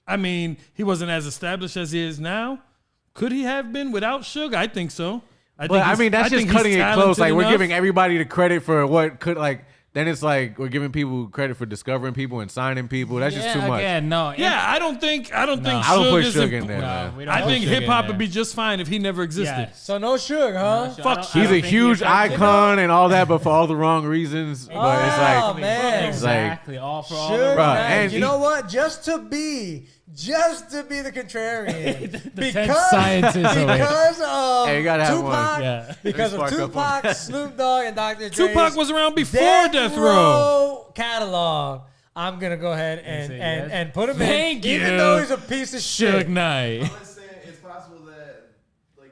I mean, he wasn't as established as he is now, Could he have been without Suge? I think so. I mean, that's just cutting it close. Like, we're giving everybody the credit for what could, like, then it's like we're giving people credit for discovering people and signing people. That's just too much. I don't think I don't put Suge in there, man. I think hip hop would be just fine if he never existed. Yeah. So no Suge, huh? Fuck. He's a huge icon and all that, but for all the wrong reasons. But it's like, man. Exactly. All for all. Suge, Bro, man, and you know what? Just to be the contrarian. because scientists you gotta have Tupac, one. because of Tupac, Snoop Dogg, and Dr. Dre. Tupac was around before Death Row catalog. I'm gonna go ahead and put him Thank in, you. even though he's a piece of shit. Suge Knight. I'm just saying it's possible that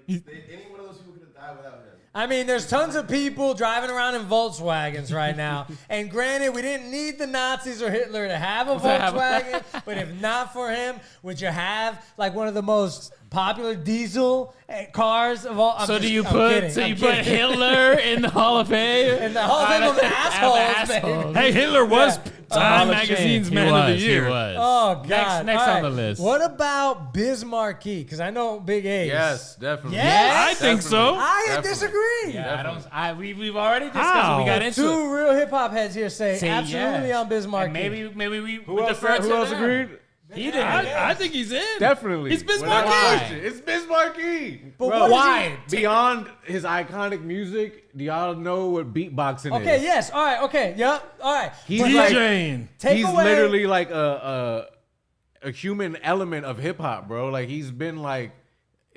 any one of those people could have died without him. I mean, there's tons of people driving around in Volkswagens right now. And granted, we didn't need the Nazis or Hitler to have a Volkswagen, but if not for him, would you have like one of the most popular diesel cars of all? So you put Hitler in the Hall of Fame? In the Hall of Fame of assholes, baby. Hey, Hitler was Time Magazine's Man of the Year. He was. Oh, God. Next All on the list. What about Biz Markie? Because I know Big A's. Yes, definitely. Yes? I think so. I disagree. Yeah, we've already discussed it. We got into Two real hip hop heads here say absolutely on Biz Markie. Maybe we Who else agreed? He didn't. I think he's in. Definitely. He's Biz Without Markie. question. It's Biz Markie. But Bro, why? Beyond his iconic music, do y'all know what beatboxing is? Okay, yes. All right, okay. Yep. All right. He's DJing. He's literally like a human element of hip hop, bro. Like he's been like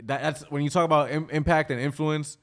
that's when you talk about impact and influence,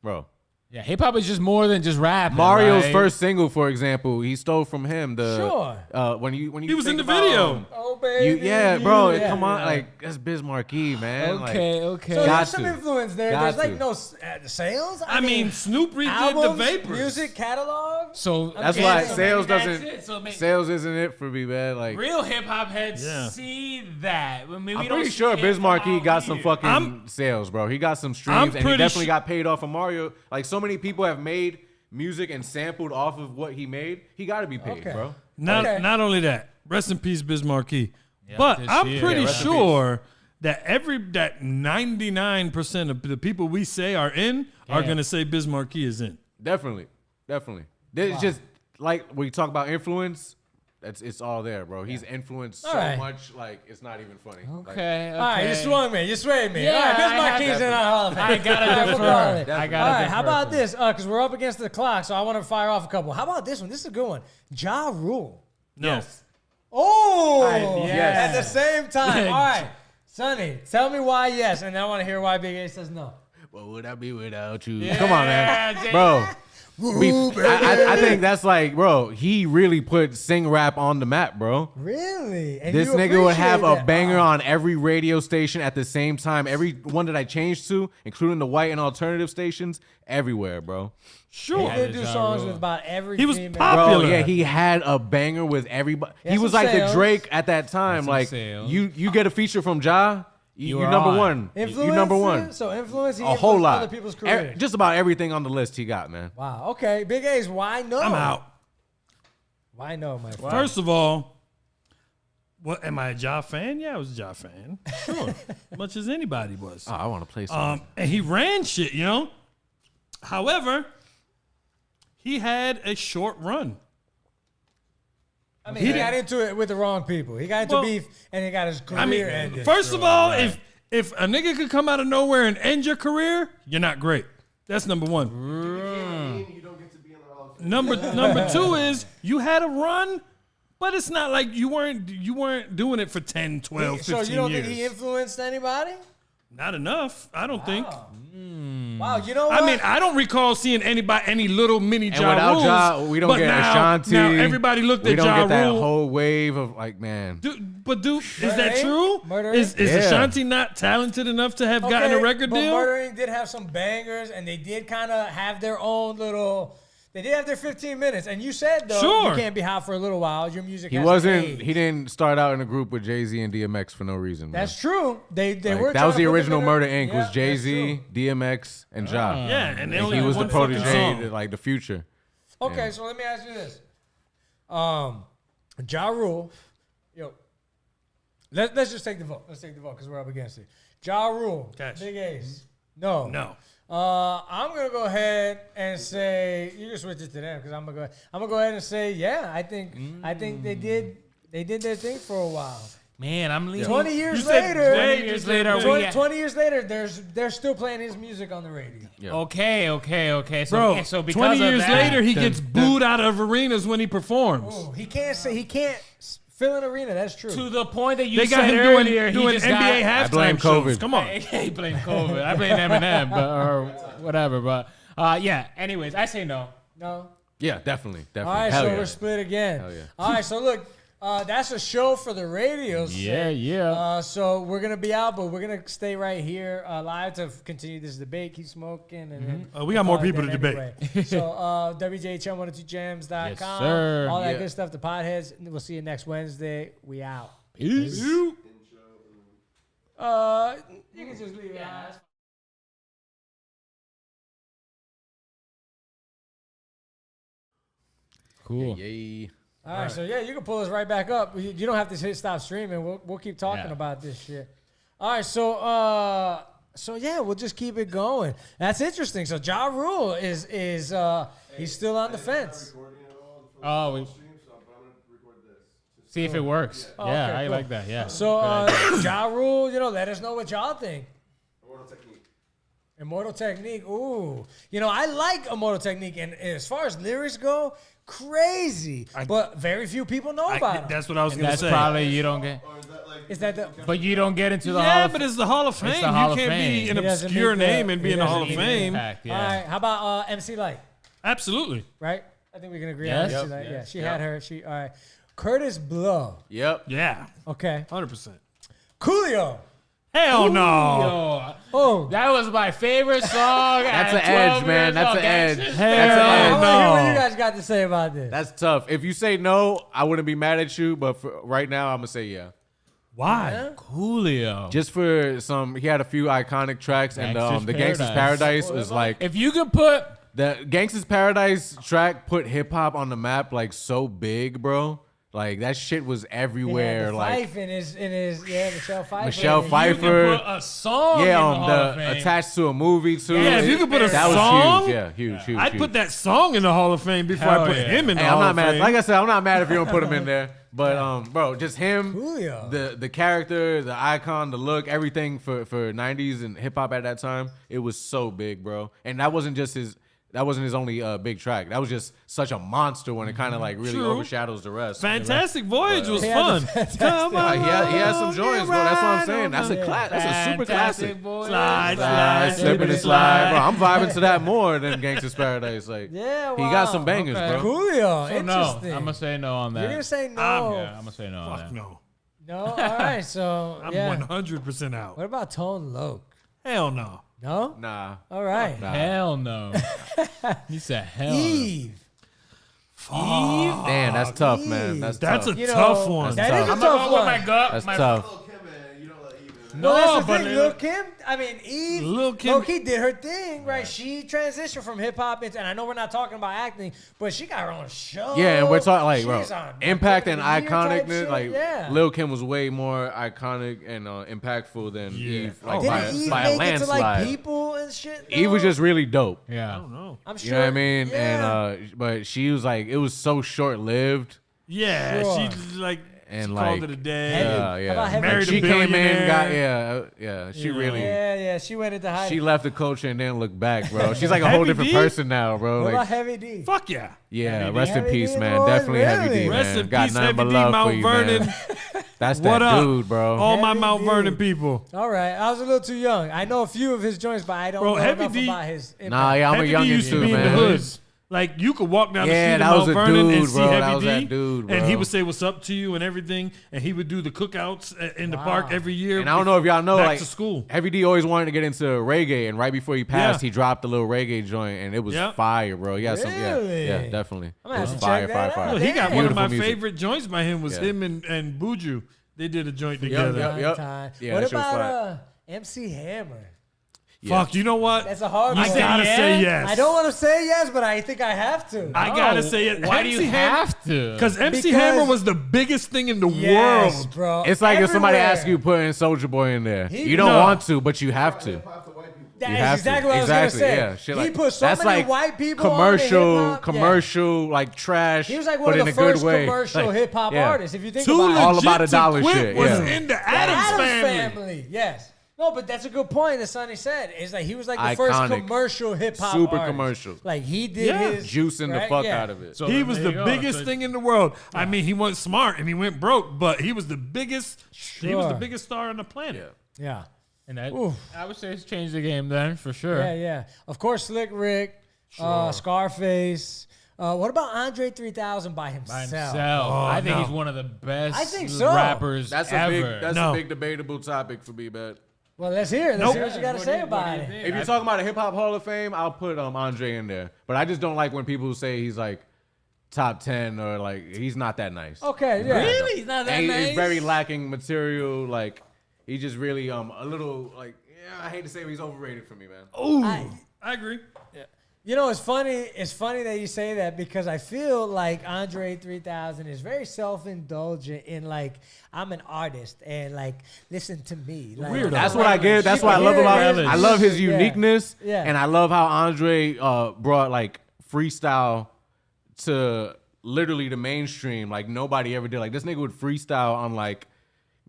bro. Yeah, hip hop is just more than just rap. Mario's first single, for example, he stole from him. When you he was in the about, video. Oh baby, bro. Come on, like that's Biz Markie, man. Okay. So there's some influence there. There's like no sales. I mean, Snoop redid albums, the Vapors. music catalog. So that's why sales doesn't. Sales isn't it for me, man. Like real hip hop heads see that. I mean, I'm pretty sure Biz Markie got some fucking sales, bro. He got some streams, and he definitely got paid off of Mario. Like so many people have made music and sampled off of what he made. He got to be paid, bro. Not only that, rest in peace, Biz Markie. But I'm pretty sure that 99% of the people we say are in are gonna say Biz Markie is in. Definitely. It's just like when you talk about influence. It's all there, bro. He's influenced so much, like it's not even funny. Okay. All right, you swung me. You swayed me. Yeah, all right, Biz Marquie's in our Hall of Fame. I gotta defer. All right, how about this? Because we're up against the clock, so I want to fire off a couple. How about this one? This is a good one. Ja Rule. No. Yes. Oh, yes. At the same time. All right, Sonny, tell me why yes, and then I want to hear why Big A says no. What would I be without you? Come on, man, bro. I think that's like, bro, he really put sing rap on the map, bro. Really? And this you nigga would have a that? banger on every radio station at the same time. Every one that I changed to, including the white and alternative stations, everywhere, bro. Sure. He did do songs with about every He was female. popular. Bro, yeah, he had a banger with everybody. He He was like sales. the Drake at that time. Like, you get a feature from Ja, you're number one. Influence, you're number one. So influence, he a whole influenced lot. other people's careers. Just about everything on the list he got, man. Wow. Okay. Big A's. Why no? I'm out. Why no, my friend? First of all, what am I a Ja fan? Yeah, I was a Ja fan. Sure. Much as anybody was. Oh, I want to play something. And he ran shit, you know? He had a short run. I mean, he got into it with the wrong people. He got into beef, and he got his career ended. First of all, if a nigga could come out of nowhere and end your career, you're not great. That's number one. You don't get to be in the Hall of Fame. Number two is you had a run, but it's not like you weren't doing it for 10, 12, 15 years. So you don't think he influenced anybody? Not enough, I don't think. Wow, you know what? I mean, I don't recall seeing any little mini And Ja without Rules. Ja, we don't get Ashanti. Now everybody looked at Ja We don't get that Rule. whole wave of like, man. Is that true? Is Ashanti not talented enough to have gotten a record deal? Murder Inc. did have some bangers, and they did kind of have their own little. They did have their 15 minutes, and you said though you can't be hot for a little while. Your music. He didn't start out in a group with Jay-Z and DMX for no reason. Man. That's true. They Like, were. that was the trying to put original them in Murder a- Inc. Yeah, was Jay-Z, DMX, and Ja. Yeah, and they only he had was the one fucking protege, song. like the future. Okay, Yeah. so let me ask you this. Ja Rule, let's just take the vote. Let's take the vote because we're up against it. Ja Rule, Cash. Big Ace. No. No. I'm gonna go ahead and say you can switch it to them because I'm gonna go ahead and say I think they did their thing for a while. Man, I'm leaving. 20 years later, 20 years later, they're still playing his music on the radio. Yeah. Okay. So, Bro, so because 20 of years that, later, he gets booed out of arenas when he performs. Ooh, he can't fill an arena. That's true. to the point that you They got said him earlier, doing he just NBA got, halftime blame shows. COVID. Come on. I blame COVID. I blame Eminem, or whatever. But yeah. Anyways, I say no. No. Yeah, definitely. All right, Hell so yeah. we're split again. Hell yeah. All right, so look, that's a show for the radio. Yeah. So we're gonna be out, but we're gonna stay right here live to continue this debate. Keep smoking, and then We got more people to then debate. anyway. So WJHM102jams.com, Yes, sir. all that Yeah. good stuff. The Podheads. We'll see you next Wednesday. We out. Peace. You can just leave it. Cool. Yay. All right, so you can pull us right back up. You don't have to hit stop streaming. We'll keep talking Yeah. about this shit. All right, so we'll just keep it going. That's interesting. So Ja Rule is he's still on the fence. Oh, we see if it works. Oh, Yeah, okay, I cool. like that. Yeah. So Ja Rule, let us know what y'all think. Immortal Technique. Ooh, I like Immortal Technique, and as far as lyrics go, crazy. But very few people know about it. That's what I was And going to that's say. probably you don't get. Is that the? But you don't get into the Hall Yeah, of but it's the Hall of Fame. the Hall You of can't Fame. be an He doesn't obscure make the- name and be he in the Hall of doesn't make the Fame. impact, yeah. All right, how about MC Light? Absolutely. Right? I think we can agree Yes. on MC Light. Yeah, she had her. All right. Curtis Blow. Yep. Yeah. Okay. 100%. Coolio. Hell no. Yo, Oh. that was my favorite song. That's at an edge, 12 man. years That's old. an edge. Gangsta. That's an I edge. want to hear what no. you guys got to say about this. That's tough. If you say no, I wouldn't be mad at you. But for right now, I'm gonna say yeah. Why? Coolio. Just for he had a few iconic tracks, and Gangsta's the Gangsta's Paradise. Paradise was like If you could put the Gangsta's Paradise track put hip hop on the map like so big, bro. Like that shit was everywhere. Yeah, like Fife in his Michelle Pfeiffer. Michelle you Pfeiffer. could put a song Yeah, in the on Hall of Fame. attached to a movie too. Yeah, if you could put a that song, was huge. Yeah, huge. I'd put that song in the Hall of Fame before Hell I put yeah. him in the Hey, Hall I'm not of mad. Fame. Like I said, I'm not mad if you don't put him in there. But bro, just him, Coolio. the character, the icon, the look, everything for 90s and hip hop at that time, it was so big, bro. And that wasn't just his. That wasn't his only big track. That was just such a monster when it kind of like really True. overshadows the rest. Fantastic Voyage was He had the fun. fantastic- He had some joints, bro. That's what I'm saying. That's a super classic. Slide. Slip and slide, bro. I'm vibing to that more than Gangsta's Paradise. Like, Yeah, he got wow. some bangers, Okay. bro. Coolio. So no, Interesting. I'm gonna say no on that. You're gonna say no. Yeah, I'm gonna say no on Fuck that. no. No. All right. So I'm yeah. 100% out. What about Tone Loc? Hell no. No. Nah. All right. Nah. Hell no. You said hell. Eve. Damn, that's tough, man. That's That's tough. a tough one. That tough. is a I'm gonna tough go with one. my gut. That's my, tough. Lil Kim, man, you don't let even. Well, that's the but thing. Lil Kim. I mean, Eve. Lil Kim- Low-key did her thing, right? She transitioned from hip hop into, and I know we're not talking about acting, but she got her own show. Yeah, and we're talking like, bro, She's on impact and Record of the Year type iconicness. shit, Like, yeah. Lil Kim was way more iconic and impactful than Eve, like Oh, by, Didn't Eve by a make it to landslide. like people and shit? Eve was though? just really dope. Yeah. I don't know. I'm sure. You know what I mean? Yeah. And but she was like, it was so short lived. Yeah, Sure. she like And she like, called it a day. Heavy. yeah. How about Heavy? Like, Married a she came in, billionaire. she really. Yeah. She went into hiding. She left the culture and didn't look back, bro. She's like a whole Heavy different D? person now, bro. What Like, about Heavy D? Fuck yeah. yeah, Heavy D? rest in Heavy peace, D, man. boy, Definitely Heavy really? D, man. Rest in Got peace, nothing Heavy but D, love Mount for you, Vernon. man. That's What that up? dude, bro. All my Heavy Mount D. Vernon people. All right, I was a little too young. I know a few of his joints, but I don't Bro, know Heavy enough D- about his impact. Nah, yeah, I'm Heavy a youngin' D used to too, be in the man. hood. Like you could walk down the Yeah, street that in was Mount a Vernon and dude, see bro. Heavy That was D, that dude, and he bro. would say what's up to you and everything, and he would do the cookouts in the park every year. And I don't know if y'all know, back like, to school. Heavy D always wanted to get into reggae, and right before he passed, Yeah. he dropped a little reggae joint, and it was Yeah. fire, bro. Yeah, Really? yeah, definitely. I'm gonna It was have to fire, check fire, that fire. out. He got one of my Beautiful music. favorite joints by him was Yeah. him and Buju. They did a joint together. Yep. Time. Yeah, What that shit was about fire. MC Hammer? Fuck, you know what? That's a hard I one. gotta say yes. I don't want to say yes, but I think I have to. I gotta say it. Why do you have to? Because MC Hammer was the biggest thing in the Yes, world. bro. It's like if somebody Everywhere. asks you putting Soulja Boy in there. He- You don't No. want to, but you have to. That You is have exactly to. what I was gonna Exactly, say. yeah, shit He like- put so that's many like white people commercial, on the hip-hop. commercial, like trash. He was like but one in of a the good first way. commercial Like, hip hop yeah. artists. If you think Too about it, All Legit about a to dollar Quit shit, was yeah. in the The Addams family. Yes. No, but that's a good point that Sonny said. It's like he was like the first Iconic. commercial hip hop Super artist. commercial. Like he did Yeah. his Juicing the right? fuck Yeah. out of it. So He was there the you go. biggest So- thing in the world. I mean, he wasn't smart and he went broke, but he was the biggest. He was the Sure. biggest star on the planet. Yeah. And that, Oof. I would say it's changed the game then, for sure. Yeah, yeah. Of course, Slick Rick, Scarface. What about Andre 3000 by himself? By himself. I think no. he's one of the best I think so. rappers That's ever. No. a big debatable topic for me, man. Well, let's hear it. Let's Nope. hear what you got to say about it. If you're talking about a hip hop Hall of Fame, I'll put Andre in there. But I just don't like when people say he's like top 10 or like he's not that nice. Okay, yeah. Really? He's not that And nice? he's very lacking material. Like he just really a little like I hate to say he's overrated for me, man. Ooh, I agree. You know, it's funny. It's funny that you say that because I feel like Andre 3000 is very self-indulgent in like I'm an artist and like listen to me. Like, Weirdo. That's what I get. That's what I love about him. I love his uniqueness, Yeah. and I love how Andre brought like freestyle to literally the mainstream. Like nobody ever did. Like this nigga would freestyle on like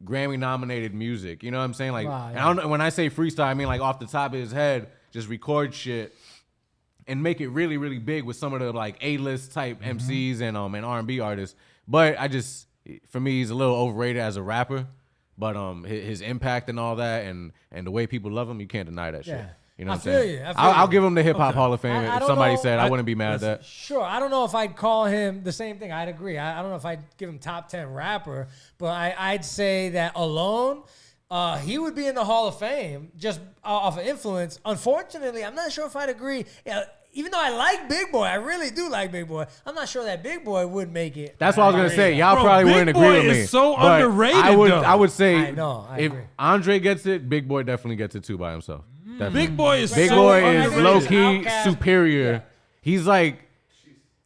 Grammy-nominated music. You know what I'm saying? Like, Wow, and yeah. I don't, when I say freestyle, I mean like off the top of his head, just record shit and make it really, really big with some of the like A-list type MCs and R&B artists. But for me, he's a little overrated as a rapper. But his impact and all that, and the way people love him, you can't deny that shit. Yeah. You know what I I'm saying? feel you. I feel I'll you. give him the Hip Hop Okay. Hall of Fame. I If don't somebody know. said, I wouldn't be mad at that. Sure. I don't know if I'd call him the same thing. I'd agree. I don't know if I'd give him top 10 rapper, but I'd say that alone, he would be in the Hall of Fame just off of influence. Unfortunately, I'm not sure if I'd agree. Even though I like Big Boy, I really do like Big Boy. I'm not sure that Big Boy would make it. That's what I was gonna say. Y'all Bro, probably Big wouldn't Boy agree with is me. so but underrated, I would say I know, I if agree. Andre gets it, Big Boy definitely gets it too by himself. Definitely. Big Boy is Big so Boy is underrated. low key Outkast. superior. Yeah. He's like,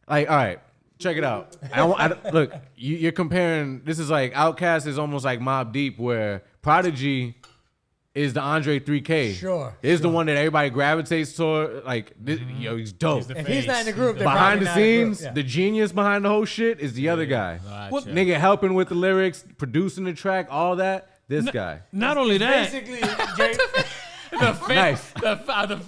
all right, check it out. Look, you're comparing. This is like Outkast is almost like Mobb Deep, where Prodigy is the Andre 3K. Sure, Is the one that everybody gravitates toward. Like, he's dope. If he's not in the group, they're Behind probably the not in the group. scenes, Yeah. the genius behind the whole shit is the other guy. Gotcha. Nigga helping with the lyrics, producing the track, all that. This guy. Not only that, Basically, Jay, The face, Nice.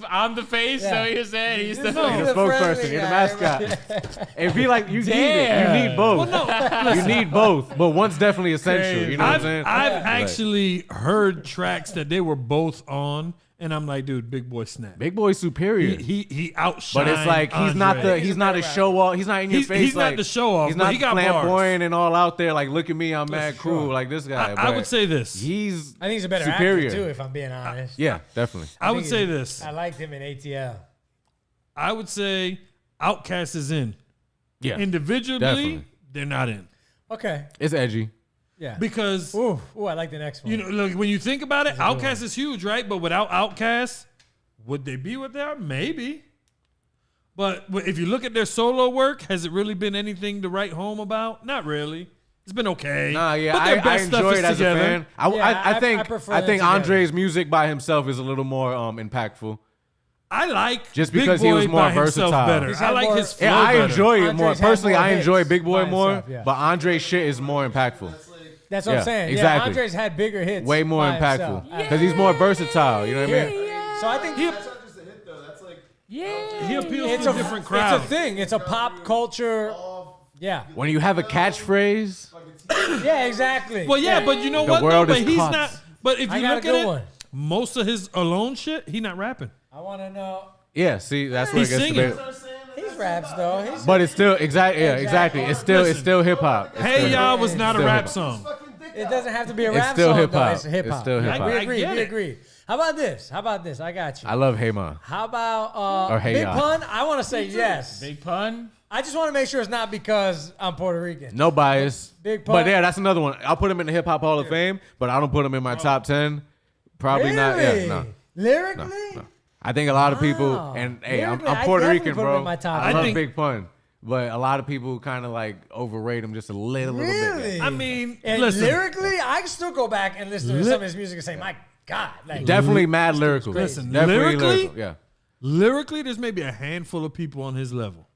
on the face, Yeah. so you're saying he's the This is You're the the spokesperson. friendly You're the guy, mascot. If he like, you need it. You Damn. need both. You need both, but one's definitely essential. You know what I'm saying? I've Like, actually heard tracks that they were both on, and I'm like, dude, Big Boy snap. Big Boy's superior. He outshined. But it's like he's not Andre. he's not a show off. He's not in your He's- face. he's not like, the show off, He's but not he got flamboyant and all out there. Like, look at me, I'm mad cool. Like this guy. I But would say this. he's. I think he's a better superior. actor too, if I'm being honest. Yeah, definitely. I would think say he's- this. I liked him in ATL. I would say Outkast is in. Yeah, Individually, definitely. they're not in. Okay. It's edgy. Yeah. Because Ooh, I like the next one. you know, look, when you think about it, Outkast is huge, right? But without Outkast, would they be what they are? Maybe. But if you look at their solo work, has it really been anything to write home about? Not really. It's been okay. Nah, yeah, But their I best stuff enjoy is it as together. a fan. I think prefer I them think together. Andre's music by himself is a little more impactful. I like Just Big because Boy he was more by himself versatile. better. He's I had like more- his flow Yeah, I better. enjoy it more. Andre's had Personally, more I enjoy hits Big Boy by more, himself, yeah. but Andre's shit is more impactful. That's what Yeah, I'm saying. exactly. Yeah, Andre's had bigger hits. Way more by impactful himself. because he's more versatile. You know what I mean? So I think That's not just a hit though. That's like He appeals it's to a different It's crowd. a thing. It's a pop culture. Yeah. When you have a catchphrase, Yeah, exactly. Well, yeah, but you know The what? world though? is But he's caught. not. But if I you got a look at good it, one. most of his alone shit, he not rapping. I want to know. yeah. See, that's where it He's gets singing. debatable. He's raps though. He's But it's still exactly. Yeah, exactly. It's still Listen. hip hop. Hey y'all was not a Still rap hip-hop. song. It doesn't have to be a It's rap still song. hip-hop. Though. It's hip It's hop. still hip-hop. We I agree. get We it. agree. How about this? I got you. I love Hey Ma. How about Or Hey Big Ya. Pun? I want to say yes. Big pun. I just want to make sure it's not because I'm Puerto Rican. No bias. Big But Pun. yeah, that's another one. I'll put him in the Hip Hop Hall of Fame, but I don't put him in my top 10. Probably not. Really? Yeah, no. Lyrically? No. I think a lot of people, Wow. and hey, I'm Lyrically, I Puerto definitely Rican, put him bro. in my top I love five. Big Pun, but a lot of people kind of like overrate him just a little bit. Really? I mean, And listen. lyrically, I can still go back and listen to some of his music and say, my God. Like, Definitely mad lyrical. Listen, Definitely lyrically, lyrical. Yeah. Lyrically, there's maybe a handful of people on his level.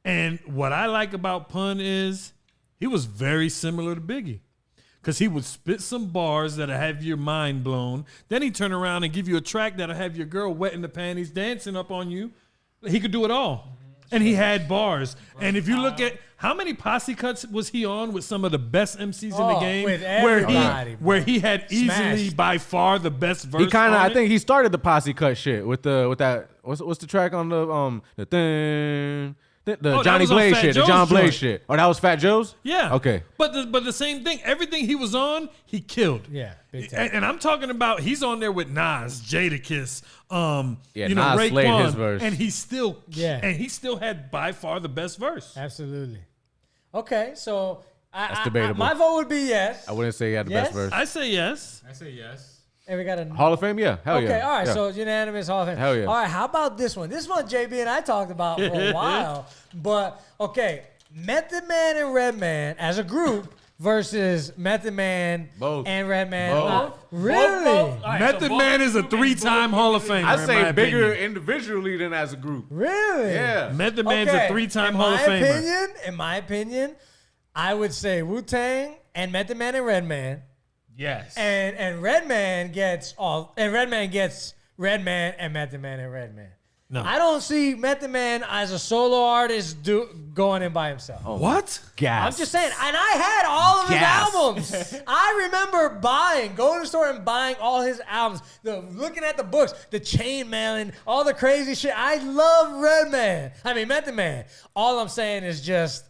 And what I like about Pun is he was very similar to Biggie. Because he would spit some bars that'll have your mind blown. Then he'd turn around and give you a track that'll have your girl wet in the panties dancing up on you. He could do it all. And he had bars. And if you look at how many posse cuts was he on with some of the best MCs in the game, with everybody, where he had easily Smashed. by far the best verse. He kind of, on I it. think he started the posse cut shit with that. What's the track on the thing? The that Johnny was on Blaze Fat shit, the Joe's John Blaze joint. shit. Oh, that was Fat Joe's? Yeah. Okay. But the same thing. Everything he was on, he killed. Yeah, big time. And I'm talking about he's on there with Nas, Jadakiss, Yeah, you know, Nas slayed Raekwon, his verse. and he still Yeah. he still had by far the best verse. Absolutely. Okay, so That's debatable. my vote would be yes. I wouldn't say he had the best verse. I say yes. I say yes. And we got a Hall of Fame? Yeah. Hell yeah. Okay, all right. Yeah. So it's unanimous Hall of Fame. Hell yeah. All right, how about this one? This one JB and I talked about for a while. But okay, Method Man and Redman as a group versus Method Man Both. and Redman. Both. Really? Both. All right, Method so Man both is a group and 3-time Hall of Famer. I in say my bigger opinion. individually than as a group. Really? Yeah. Method Man's Okay, a 3-time in Hall of my Famer. In my opinion, I would say Wu-Tang and Method Man and Redman. Yes. And Redman gets Redman and Method Man and Redman. No. I don't see Method Man as a solo artist going in by himself. What? Gas. I'm just saying, and I had all of his Gas. albums. I remember going to the store and buying all his albums, looking at the books, the chain mailing, all the crazy shit. I love Method Man. All I'm saying is just,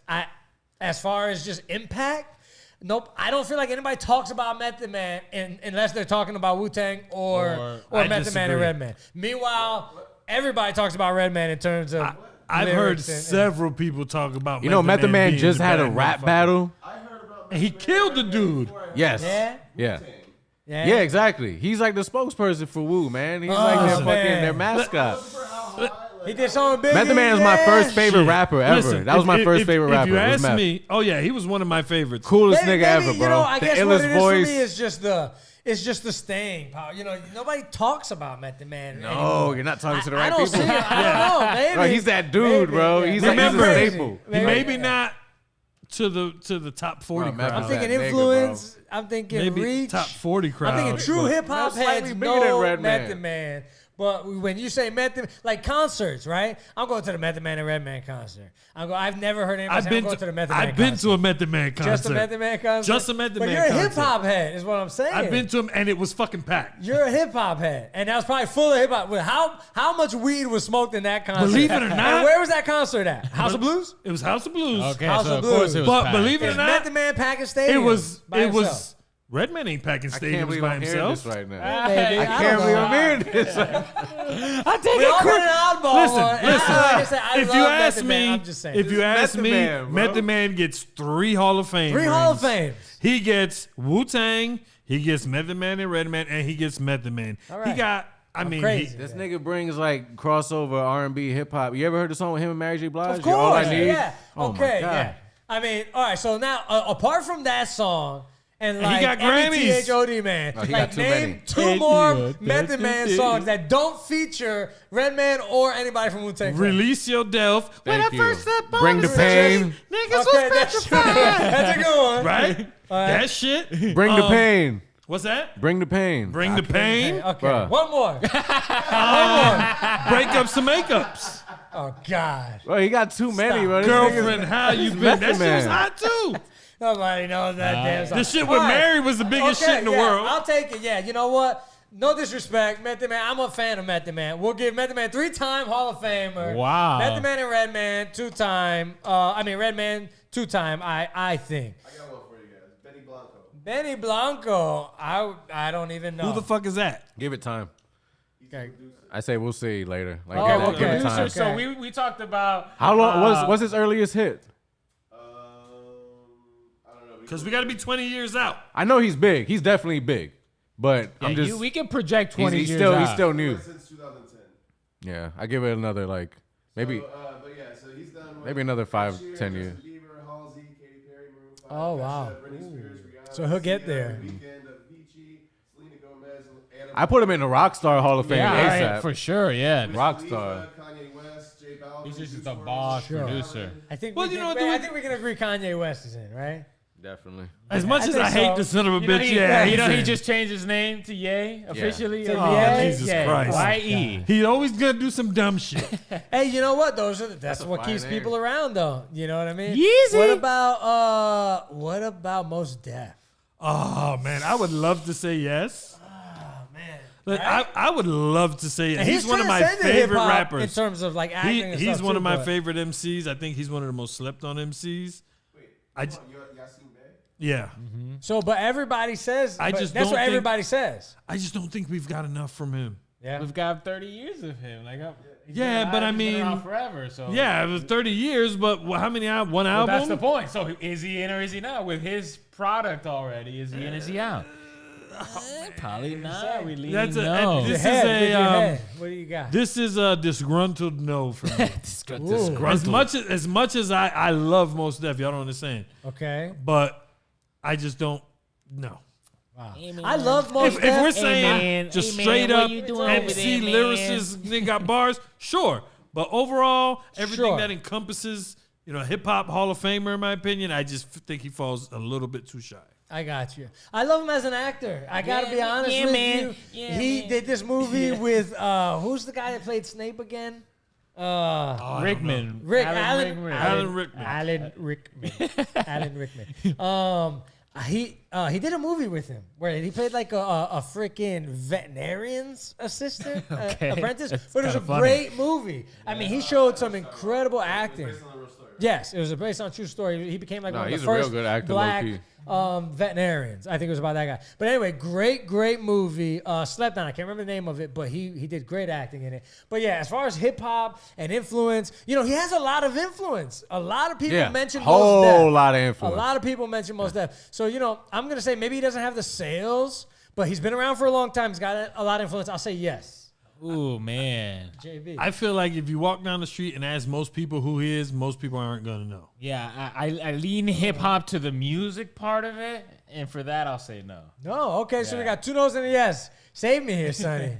as far as just impact, nope. I don't feel like anybody talks about Method Man unless they're talking about Wu-Tang or I Method Man and disagree. Redman. Meanwhile, everybody talks about Redman in terms of I've heard lyrics and- several people talk about You know, Method Man being just the had a bad rap motherfucker. battle. And he killed the dude. Yes. Yeah? Yeah. Yeah. Yeah, exactly. He's like the spokesperson for Wu, man. He's like their man. their mascot. He did something big. Method Man is my first favorite rapper ever. Listen, That was my first favorite if rapper. you It was ask Meth. me, oh yeah, he was one of my favorites. Coolest nigga ever, bro. You know, I the guess what illest it is voice. for me is just the staying power. You know, nobody talks about Method Man. No, anymore. you're not talking to the I right don't people. see it. I don't know. Maybe. Bro, he's that dude, bro. He's like- he's a Remember, staple. he maybe not to the top 40 Bro, Meth crowd. was I'm thinking that nigga, influence. I'm thinking Maybe reach. top 40 crowd. I'm thinking true but- hip hop That's slightly heads bigger than know Redman. Method Man. But when you say Method, like concerts, right? I'm going to the Method Man and Redman concert. I've never heard anybody say I'm going to the Method Man I've been concert. to a Method Man concert. Just a Method Man concert? Just a Method but Man you're a concert. hip hop head, is what I'm saying. I've been to him and it was fucking packed. You're a hip hop head, and that was probably full of hip hop. Well, how much weed was smoked in that concert? Believe it or not- And where was that concert at? House of Blues. It was House of Blues. Okay, House so of of course Blues. it was But packed. believe it or Is not, Method Man packing it stadium? was by himself? Redman ain't packing I can't stadiums believe by I'm hearing himself. this right now. Maybe. I can't don't believe know. I'm hearing this. I take We it all quick. put an oddball Listen, on. And listen. like I said, I If love you ask Method me, Man. I'm just saying. if you ask Method me, Man, bro. Method Man gets 3 Hall of Fame. 3 Hall of rings. Fames. He gets Wu-Tang, he gets Method Man and Redman, and he gets Method Man. All right. He got, I mean, crazy. This nigga brings like crossover R&B, hip hop. You ever heard the song with him and Mary J. Blige? Of You're All I course, Need? yeah. Oh Okay, my God. yeah. I mean, all right. So now, apart from that song, and he like got Grammys. MTHOD Man, Oh, he like got too name many. 2 more Method Man songs that don't feature Redman or anybody from Wu-Tang Clan. Release Your Delf. When Thank I you. first stepped on Bring the pain. Niggas Okay, was that's, petrified. that's a good one. Right? That shit. Bring the pain. What's that? Bring the pain. Bring the pain. Okay, Bruh. one more. Breakups and makeups. Oh God, Bro, he got too many, Stop. bro. This Girlfriend, nigga's- how you been? Method That shit was Man. hot too. nobody knows that damn song. The shit All with right. Mary was the biggest Okay, shit in the yeah, world. I'll take it. Yeah, you know what? No disrespect, Method Man. I'm a fan of Method Man. We'll give Method Man 3-time Hall of Famer. Wow. Method Man and Redman 2-time. Redman 2-time. I think. I got one for you guys. Benny Blanco. Benny Blanco. I don't even know. Who the fuck is that? Give it time. Okay. I say we'll see later. Like, Oh, give, it, okay. give it Producer, time. so we talked about How long? What's his earliest hit? I don't know. Because we got to be 20 years out. I know he's big. He's definitely big. But I'm just. we can project 20 he's years still, out. He's still new. Since 2010. Yeah, I give it another like maybe. But yeah, so he's done with Maybe another 5, Usher, 10 years. Justin Bieber, Halsey, Katy Perry, Maroon 5, Oh, wow. Britney Spears, Rihanna, So he'll get Sia, there. Weeknd, Avicii, Selena Gomez, Anna I put him in the Rockstar Hall of Fame Yeah, ASAP. for sure. Yeah. Rockstar. Kanye West, J Balvin, He's just Juice the WRLD, boss Sure. producer. I think. Well, we you can, know, I think we can agree Kanye West is in, right? Definitely. As much as think I hate so. the son of a You know, bitch, he, yeah. you know, he's he in. just changed his name to Ye officially. To Oh, Ye? Jesus Ye. Christ. Y-E. He always gonna do some dumb shit. Hey, you know what? That's a what fine keeps name. people around, though. You know what I mean? Yeezy. What about Mos Def? Oh man, I would love to say yes. But I would love to say And he's one of my transcended favorite hip-hop rappers. in terms of like acting. and He's stuff, one too, of my but- favorite MCs. I think he's one of the most slept on MCs. Yasin Bey? Yeah. So, but everybody says. I but just that's don't what think- everybody says. I just don't think we've got enough from him. Yeah. We've got 30 years of him. Like, he's Yeah, been but I he's been mean- around forever. So Yeah, it was 30 years, but how many albums? One But album? that's the point. So is he in or is he not? With his product already, is he in? Is he out? Probably not. We lean That's no. this is Head, with your a head. What do you got? this is a disgruntled no for me. Disgruntled. As much as I love Mos Def, y'all don't understand, Okay. but I just don't know. Wow. I love Mos If Def. we're saying man. just Hey, man, straight what up you doing over MC there, man? lyricist, nigga got bars, sure. But overall, everything Sure. that encompasses, hip hop Hall of Famer, in my opinion, I just think he falls a little bit too shy. I got you. I love him as an actor. I gotta be honest with you. He did this movie with who's the guy that played Snape again? Rickman. Alan Rickman. Alan Rickman. He did a movie with him where he played like a freaking veterinarian's assistant, apprentice. But it was a kinda funny. great movie. I mean, he showed some incredible acting. Yes, it was based on a true story. He became like one of the he's a real first good actor, black low-key. veterinarians. I think it was about that guy. But anyway, great movie. Slept On. I can't remember the name of it, but he did great acting in it. But yeah, as far as hip hop and influence, he has a lot of influence. A lot of people mention Mos Def. Whole lot of influence. A lot of people mention Mos Def. So I'm gonna say maybe he doesn't have the sales, but he's been around for a long time. He's got a lot of influence. I'll say yes. Ooh, man. JB. I feel like if you walk down the street and ask most people who he is, most people aren't gonna know. Yeah, I lean hip hop to the music part of it, and for that I'll say no. No, okay. So we got 2 no's and a yes. Save me here, Sonny.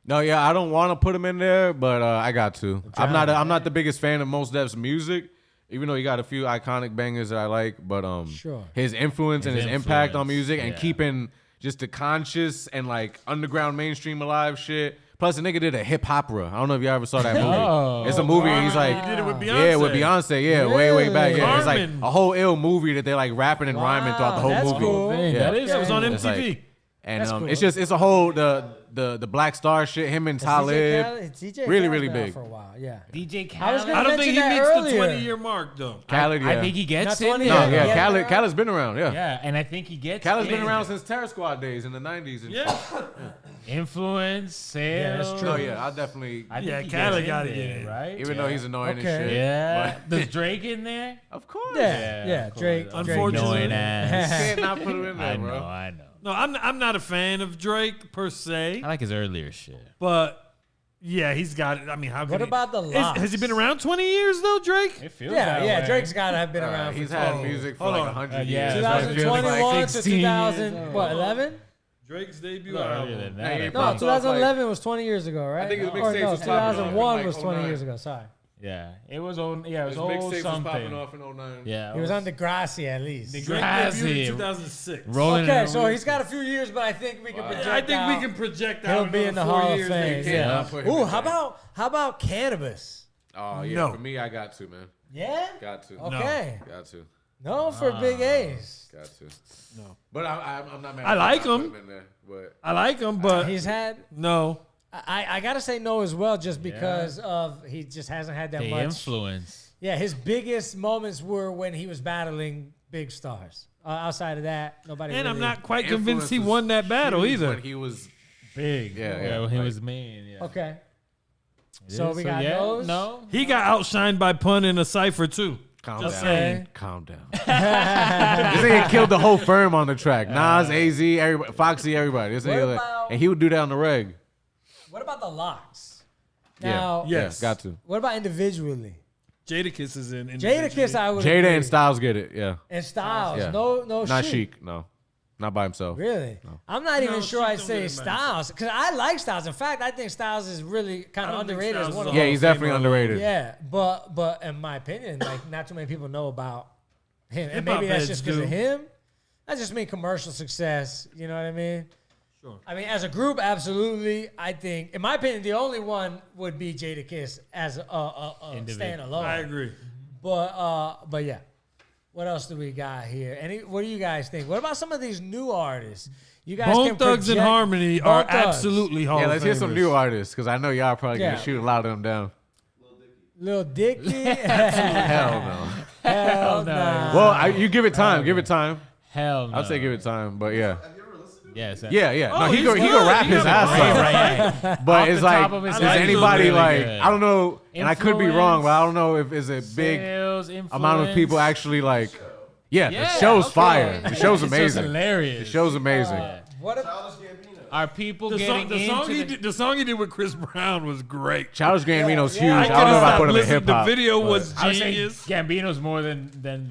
No, yeah, I don't want to put him in there, but I got to. I'm not the biggest fan of Mos Def's music, even though he got a few iconic bangers that I like. But Sure. his influence and his impact on influence, music and yeah. keeping just the conscious and like underground mainstream alive shit. Plus, the nigga did a hip opera. I don't know if y'all ever saw that movie. Oh. It's a movie. And he's like, He did it with Beyonce. yeah, with Beyonce. Yeah, way back. Yeah, it's like Carmen. a whole ill movie that they're like rapping and rhyming throughout the whole that's movie. cool. Thing. Yeah. That is It was on It's MTV. like- And That's cool. it's a whole the Black Star shit. Him and Talib, DJ really Khaled's really been out big. for a while. Yeah. DJ I was Khaled. gonna I don't think he mention meets that the earlier. 20-year mark though. Khaled, yeah. I think he gets Not it. 20 no, years. yeah, Yeah. Khaled's been around. Yeah, Yeah, and I think he gets Khaled's it. been around since Terror Squad days in the '90s. And Yeah. Influence, sales. Yeah, that's true. No, yeah, I definitely. I think Yeah, he Khaled gets in gotta there, get in. right? Even though he's annoying Okay. and shit. Yeah. but- Does Drake in there? of course. Yeah. of Drake. course. Unfortunately. Annoying ass. Can't not put him in there, I bro. know. No, I'm not a fan of Drake per se, I like his earlier shit. but yeah, he's got it. I mean, how? What could about the locks? Has he been around 20 years though, Drake? It feels Yeah, that yeah. way. Drake's got to have been around He's for had music for Hold like on. 100 yeah, years. that's what it feels like. 2021 to 16 2000, years. what, 11? Drake's debut No, earlier album. than that, Hey, I it think. No, popped off, 2011 was 20 years ago, right? I think his Or mixtapes no, was popping off in, 2001 like, was 20 09. years ago. Sorry. Yeah, it was old. Yeah, it was His old mixtapes was popping something. off in 09. Yeah, He was on Degrassi at least. Drake Degrassi. debuted in 2006. Rolling Okay, in so a- he's got a few years, but I think we can project I think out. we can project out. He'll be in the another 4 Hall of years, Fame. maybe. Yeah. put him Ooh, in how there. about cannabis? Oh yeah, No. for me, I got to, man. Yeah. Got to. Okay. Got to. No for Big A's. Got to. No. But I'm not mad. I like I put him. in there, but I like him, but He's had. no. I gotta say no as well, just because of he just hasn't had that the much influence. Yeah, his biggest moments were when he was battling big stars. Outside of that, nobody. And I'm really- not quite convinced he influence won that was battle huge either. When he was Big. Yeah, when he like- was mean. Yeah. Okay. It So is, we got yeah, those. No. He got outshined by Pun in a cipher too. Calm Just down. saying. Calm down. This nigga killed the whole firm on the track. Nas, AZ, everybody, Foxy, everybody. This nigga, and he would do that on the reg. What about the locks? Yeah. Now, Yes. Got to. what about individually? Jadakiss is in. Jadakiss, I would Jada agree. and Styles get it. Yeah. And Styles. Yeah. No Not Chic. Chic. No. Not by himself. Really? No. I'm not even No, sure Chic I'd don't say get it by Styles because I like Styles. In fact, I think Styles is really kind of underrated as one of Yeah, those. he's definitely underrated. Yeah, but in my opinion, like not too many people know about him, and Hip-hop maybe that's heads just because do. of him. That just means commercial success. You know what I mean? Sure. I mean, as a group, absolutely. I think, in my opinion, the only one would be Jadakiss as a standalone. I agree. But yeah. What else do we got here? What do you guys think? What about some of these new artists? You guys Bone can Thugs and project- Harmony Bone are Thugs. absolutely Hall Yeah, of let's hear some Famers. new artists because I know y'all probably Yeah. gonna shoot a lot of them down. Lil Dicky. Hell no. Hell no. Well, you give it time. Give it time. Hell no. I'll say give it time, but yeah. Yes. Yeah. Oh, No, he he's go good. rap He his got ass a off. Right. But Off it's the like, top of his is head, anybody really like, good. I don't know, and I could be wrong, but I don't know if it's a big Sales, amount of people influence. actually like. Yeah, the Yeah, show's okay. fire. The show's It's amazing. hilarious. The show's amazing. What if, Are people The getting song into he the... did, the song he did with Chris Brown was great. Childish Gambino's Yeah. huge. I I don't know if I put him in listening. hip hop. The video but- was I would say genius. Gambino's more than him.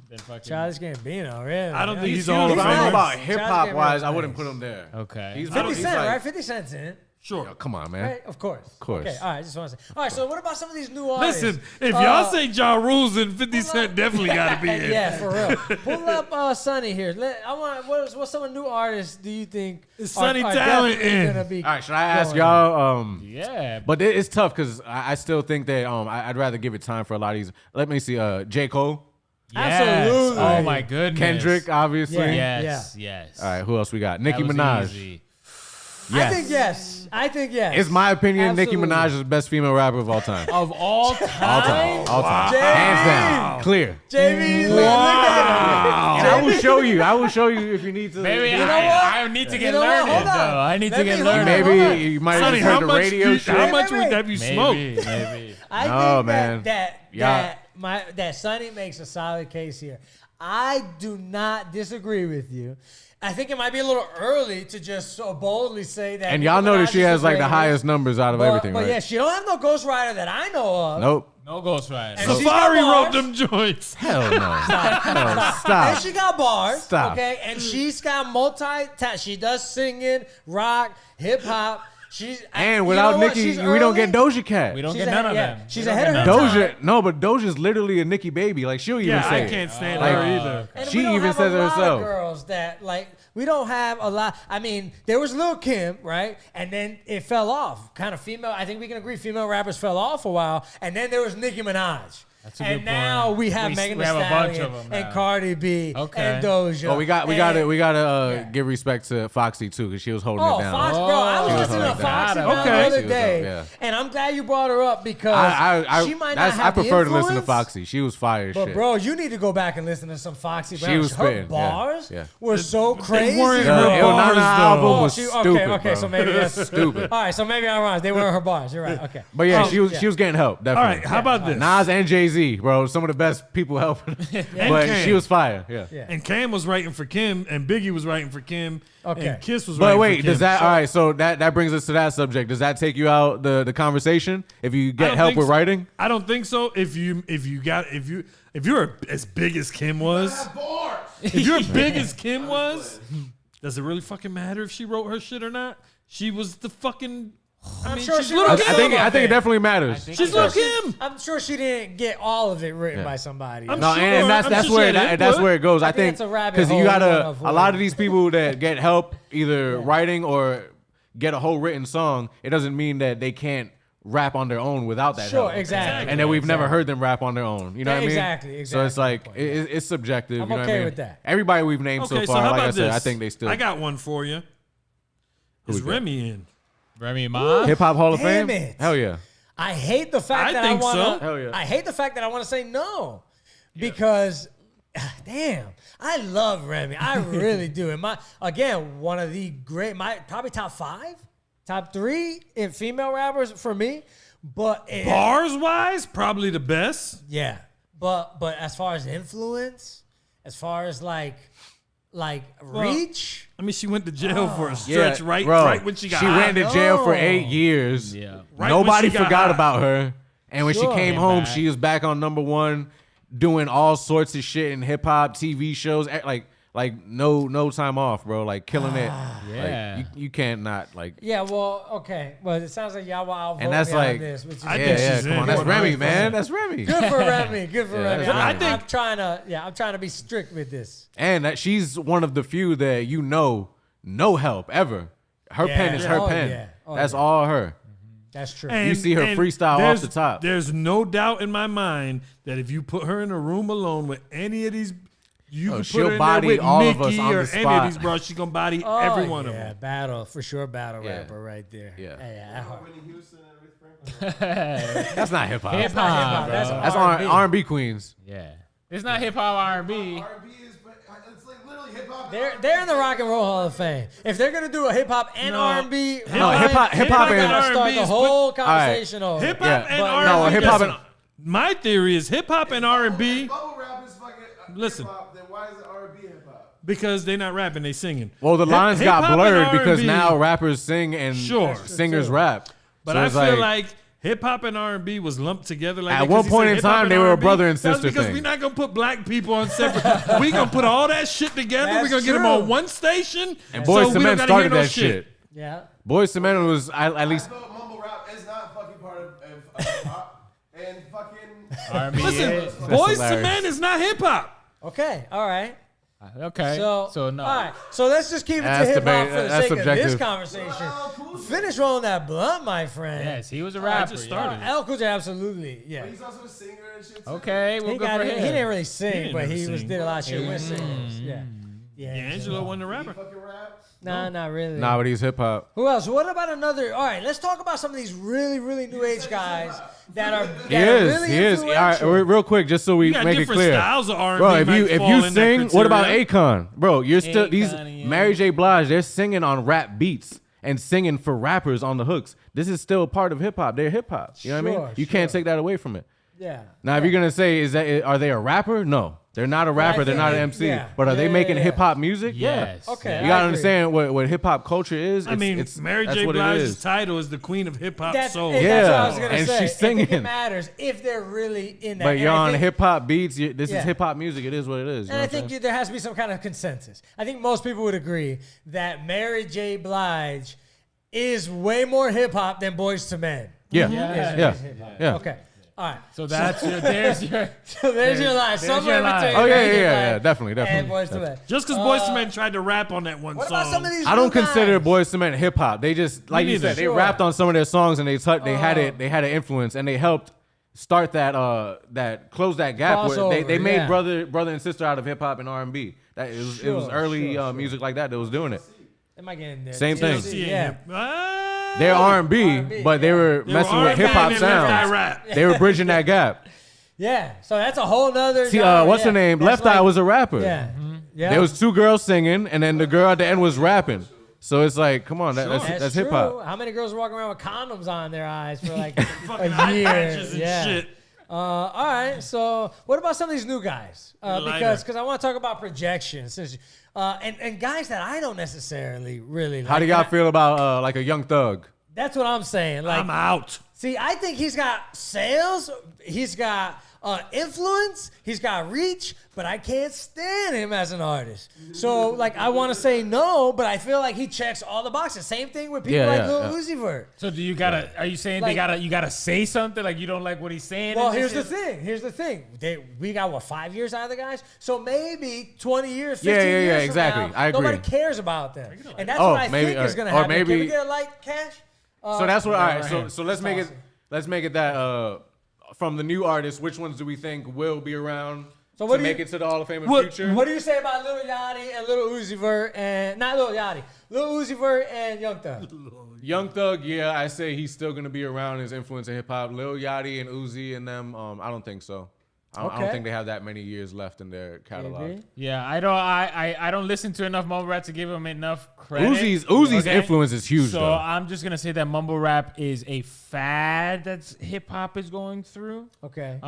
Than fucking... Childish Gambino, really? I don't think Yeah. he's a Hall of If I don't know Famer. about Nice. hip hop Childish wise, Gambino's I wouldn't nice. put him there. Okay. He's 50 he's Cent, like- right? 50 Cent's in it. Sure. Yo, come on, man. Right? Of course. Of course. Okay, all right, just want to say. All right, so what about some of these new artists? Listen, if y'all say Ja Rule's in 50 Cent, definitely got to be in. Yeah, for real. Pull up Sonny here. What's some new artists do you think Is Sonny are Talent definitely in? gonna be All right, should I ask going y'all? Yeah. But it's tough because I still think that I'd rather give it time for a lot of these. Let me see. J. Cole, Yes. Absolutely. Oh my goodness. Kendrick, obviously. Yeah. Yes. All right, who else we got? Nicki That was Minaj. easy. Yes. I think yes. It's my opinion. Nicki Absolutely. Minaj is the best female rapper of all time. Of all time. All time. All time. Wow. Hands down. Clear. JB, And I will show you. I will show you if you need to. Maybe You know what? I need to You get know what? learned, Hold on. though. I need to Let get me- learned. hold on. Maybe you might Sonny, have heard the radio shit. how much Wait, would that be smoked? Maybe. I No, think man. that Sonny makes a solid case here. I do not disagree with you. I think it might be a little early to just so boldly say that. And y'all Nicki know that Minaj she is has like the greatest. highest numbers out of everything, But right? yeah, she don't have no Ghost Rider that I know of. Nope. No Ghost Rider. And she's Safari got wrote bars. them joints. Hell no. And Stop. she got bars. Stop. Okay, and she's got she does singing, rock, hip hop. And without Nicki, we don't get Doja Cat. We don't get none of them. She's We don't ahead get of none her of time. Doja, no, but Doja's literally a Nicki baby. Like she'll even Yeah, say I it. can't stand Like, her either. And She we don't even have says a it lot herself. Of girls that like we don't have a lot. I mean, there was Lil Kim, right? And then it fell off. Kind of female. I think we can agree female rappers fell off a while. And then there was Nicki Minaj. That's a And good now point. we have Megan Thee have a bunch Stallion of them and now. Cardi B Okay. and Doja. Oh, we gotta yeah. give respect to Foxy too, because she was holding Oh, it down. Fox, bro! I was Oh, listening to holding it Foxy down. the Okay. other She was day, up, yeah. and I'm glad you brought her up because she might not that's, have I prefer the to listen to influence, Foxy. She was fire as But shit. bro, you need to go back and listen to some Foxy Brown. She was her spitting, yeah, bars yeah. were so crazy. weren't The her El bars, Nana though. album Oh, was she- stupid. okay, bro. so maybe that's stupid. All right, so maybe I'm wrong. They weren't her bars. You're right. Okay. But yeah, Oh, she was getting help. All Definitely. right, how about this? Nas and Jay-Z, bro, some of the best people helping. But Cam. she was fire. Yeah. Yeah. And Cam was writing for Kim, and Biggie was writing for Kim, Okay. and Kiss was But writing wait, for Kim. does that all right? So that brings us to that subject. Does that take you out the conversation if you I get don't help think with so. writing? I don't think so. If you're as big as Kim was, if you're as big as Kim was, does it really fucking matter if she wrote her shit or not? She was the fucking. I mean, sure she's she Lil wrote Kim. I think it definitely matters. She's Lil Kim. I'm sure she didn't get all of it written by somebody. I'm No, sure. and that's I'm sure where she had that's input. where it goes. I think think it's a rabbit because you hole gotta we wanna a lot avoid. of these people that get help either writing or get a whole written song. It doesn't mean that they can't rap on their own without that Sure, help. exactly. And then we've never Exactly. heard them rap on their own. You know Yeah, what I mean? exactly, So it's like exactly. it's subjective. I'm you know what okay I mean? with that. Everybody we've named Okay, so so far, how like about I said, this? I think they still I got one for you. Is we got? Remy in? Remy Ma. Hip Hop Hall of Damn Fame. it. Hell yeah. I hate the fact I that think I want so. to. Hell yeah. I hate the fact that I want to say no, because, damn, I love Remy. I really do. And one of the great, probably top 5, top 3 in female rappers for me. But Bars wise, probably the best. yeah. But as far as influence, as far as like reach. I mean, she went to jail for a stretch right when she got She went to jail for 8 years. Yeah. Right Nobody when she got forgot hot. about her. And when she came home, back. she was back on #1, doing all sorts of shit in hip hop, TV shows, like no time off, bro. Like killing it. Yeah. Like, you can't not like. Yeah, well, okay. Well, it sounds like y'all will outvote And that's me like, on this. Which is I yeah, think yeah, she's come in. on, that's Good Remy, for man. her. That's Remy. good for Remy. Good for Remy. that's I'm trying to be strict with this. And that she's one of the few that no help ever. Her pen is her Oh, pen. yeah. Oh, That's yeah. all her. That's true. You see her freestyle off there's- the top. There's no doubt in my mind that if you put her in a room alone with any of these, you can she'll put her in body there with all of Nicki us on or the any spot. of these bros. She's gonna body every one of them. Battle for sure. Battle Yeah. rapper right there. Yeah. that hard. Whitney Houston and everything. That's not hip hop. Hip hop, That's bro. That's R&B. R&B queens. Yeah. It's not hip hop R&B. R&B is, it's like literally hip hop. They're in the Rock and Roll Hall of Fame. If they're gonna do a hip hop and No. R&B, No, hip-hop and gotta start R&B the is whole put- conversation over. Hip hop Yeah. and But- R&B. No, hip-hop and- My theory is hip hop and R&B Bubble rap is fucking Listen. hip hop. Then why is it R&B hip hop? because they're not rapping, they singing. Well, the lines got Hip-hop blurred and because R&B now rappers sing and Sure. singers rap. But So I it's feel like hip hop and R&B was lumped together. Like At that, 'cause one he point said in hip-hop time, and they were a R&B. brother and That's sister because thing. we're not gonna put black people on separate. We gonna put all that shit together. That's We're gonna get them true. on one station. And so Boyz we II don't Men gotta started hear no that shit. Yeah. Boyz II Men was at least. I thought mumble rap is not fucking part of hip hop. And fucking R&B Listen, is. Boyz II hilarious. Men is not hip hop. Okay. All right. Okay. So no. All right. So let's just keep it to That's hip hop debate- for the that's sake of this subjective. conversation. Finish rolling that blunt, my friend. Yes, he was a rapper. just started it. El Cool J, absolutely. Yeah. he's also a singer and shit. Too. Okay, well, He, good for he him. didn't really sing, didn't but never he sing. did a lot of shit with singers. Yeah. Yeah. Angelo wasn't a rapper. Fucking rap. Nah, not really. Nah, but he's hip hop. Who else? What about another? All right, let's talk about some of these really, really new age guys that are He that are is. really He is. All right, influential. real quick, just so we You got make it different clear. styles of R&B. Bro, if might you fall in that sing, what about criteria. Akon? Bro, you're still these Akon, yeah. Mary J. Blige. They're singing on rap beats and singing for rappers on the hooks. This is still a part of hip hop. They're hip hop. You know what I mean? Sure, You can't take that away from it. Yeah. Now, if you're gonna say, are they a rapper? No, they're not a rapper. They're think not an they- MC. yeah. But are they Yeah, making yeah. hip hop music? Yes. Okay. You gotta I agree. understand what hip hop culture is. I mean, Mary that's J. what it Blige's is. title is the Queen of Hip Hop That's, Soul. and that's what I was Yeah, gonna and say. she's I think it singing. matters if they're really in that. But And you're I on think- hip hop beats. This Yeah. is hip hop music. It is what it is. You And know I what I'm think saying? there has to be some kind of consensus. I think most people would agree that Mary J. Blige is way more hip hop than Boyz II Men. Yeah, Yeah. yeah. Okay. All right. So that's your, there's your. So there's your line. there's Somewhere your line. between Oh, yeah, Mary J. yeah, Blige definitely. and Boyz II Men. Just because Boyz II Men tried to rap on that one What song. about some of these? I don't new consider guys? Boyz II Men hip hop. They just, like you neither. said, they Sure. rapped on some of their songs and they had an influence and they helped start that close that gap. Where they Crossover, made yeah. brother and sister out of hip hop and R&B. That it was Sure, early sure. music like that was doing it. Am I getting there? Same thing. TLC, Yeah. They're R&B, R&B, but they were They messing were with hip hop R&B and left eye sounds. rap. They were bridging that gap. Yeah. So that's a whole nother. See, genre, what's yeah. her name? That's Left Eye like- was a rapper. Yeah. Yeah. There was two girls singing, and then the girl at the end was rapping. So it's like, come on, that's That's hip true. hop. How many girls are walking around with condoms on their eyes for like Fucking a eye year? patches and Yeah. shit. All right. So what about some of these new guys? Lighter. Because I want to talk about projections and guys that I don't necessarily really like. How do y'all And feel about like a Young Thug? That's what I'm saying. Like, I'm out. see, I think he's got sales, he's got influence, he's got reach, but I can't stand him as an artist. So, like, I want to say no, but I feel like he checks all the boxes. Same thing with people Yeah, like yeah, Lil yeah. Uzi Vert. So do you gotta? Are you saying Like- you gotta say something like you don't like what he's saying? Well, and here's this the is- thing. Here's the thing. We got, what, 5 years out of the guys? So maybe 20 years, 15 Yeah, yeah, yeah, years from exactly. now, I agree. nobody cares about them. And that's Oh, what I maybe, think is going to or happen. Can we maybe- get a light, Cash? So that's what. All right. right So let's make it that from the new artists, which ones do we think will be around So what to do you- make it to the Hall of Fame in What- future? What do you say about Lil Yachty and Lil Uzi Vert and not Lil Yachty, Lil Uzi Vert and Young Thug? Young Thug, yeah, I say he's still gonna be around. His influence in hip hop. Lil Yachty and Uzi and them, I don't think so. I don't think they have that many years left in their catalog. Yeah, I don't listen to enough mumble rap to give them enough credit. Uzi's influence is huge, so though. I'm just gonna say that mumble rap is a fad that's hip hop is going through. Okay.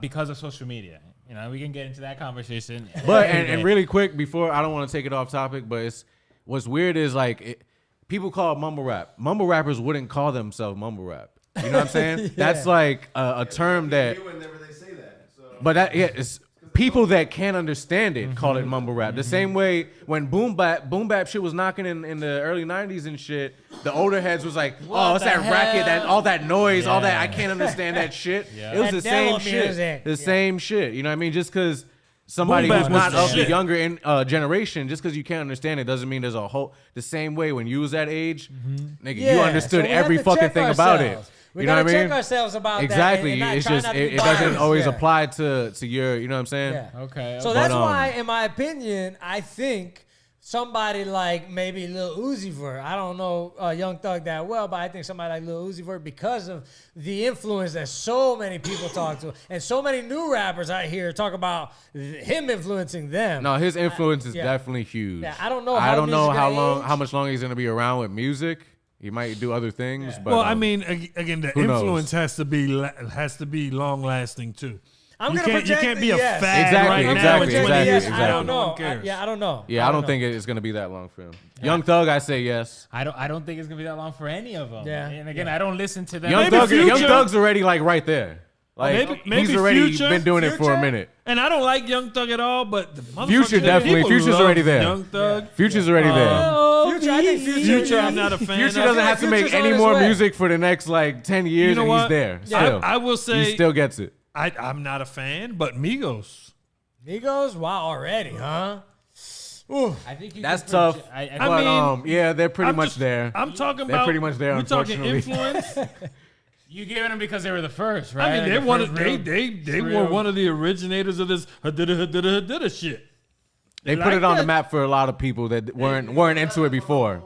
Because of social media. You know, we can get into that conversation. But and really quick before, I don't want to take it off topic, but what's weird is like people call it mumble rap. Mumble rappers wouldn't call themselves mumble rap. You know what I'm saying? That's like a term that. Whenever they say that. So. But it's people that can't understand it call it mumble rap. The same way when boom bap shit was knocking in the early 90s and shit, the older heads was like, oh, it's that racket, all that noise, all that, I can't understand that shit. It was the same shit. The same shit. You know what I mean? Just because somebody who's not of the younger generation, just because you can't understand it doesn't mean there's the same way when you was that age, nigga, you understood every fucking thing about it. We you know gotta what I mean? check ourselves about exactly. that. It's just it doesn't always apply to your. You know what I'm saying? Yeah. Okay. So that's why, in my opinion, I think somebody like maybe Lil Uzi Vert. I don't know Young Thug that well, but I think somebody like Lil Uzi Vert, because of the influence that so many people talk to, and so many new rappers out here talk about him influencing them. No, his influence is definitely huge. Yeah, I don't know. I don't know how much longer he's gonna be around with music. He might do other things, but I mean, again, the influence has to be long lasting too. You can't be a fad right now in 20 years. I don't know. I don't know. Yeah, I don't think it's gonna be that long for him. Young Thug, I say yes. I don't think it's gonna be that long for any of them. Yeah. And again, I don't listen to them. Young Thug's already like right there. Like maybe he's already Future, been doing it for a minute. And I don't like Young Thug at all, but the Future definitely. Future's already there. Young Thug. Future's already there. Future, I think Future, I'm not a fan. Future doesn't have to make any more music for the next like 10 years, and he's there. Still, I will say he still gets it. I'm not a fan, but Migos. Wow, already, huh? Ooh. I think that's tough. I mean, yeah, they're pretty much there. I'm talking they're about. pretty much there. We're talking Unfortunately, influence. You giving them because they were the first, right? I mean, they were one of the originators of this hadida shit. They put it on the map for a lot of people that weren't into it before.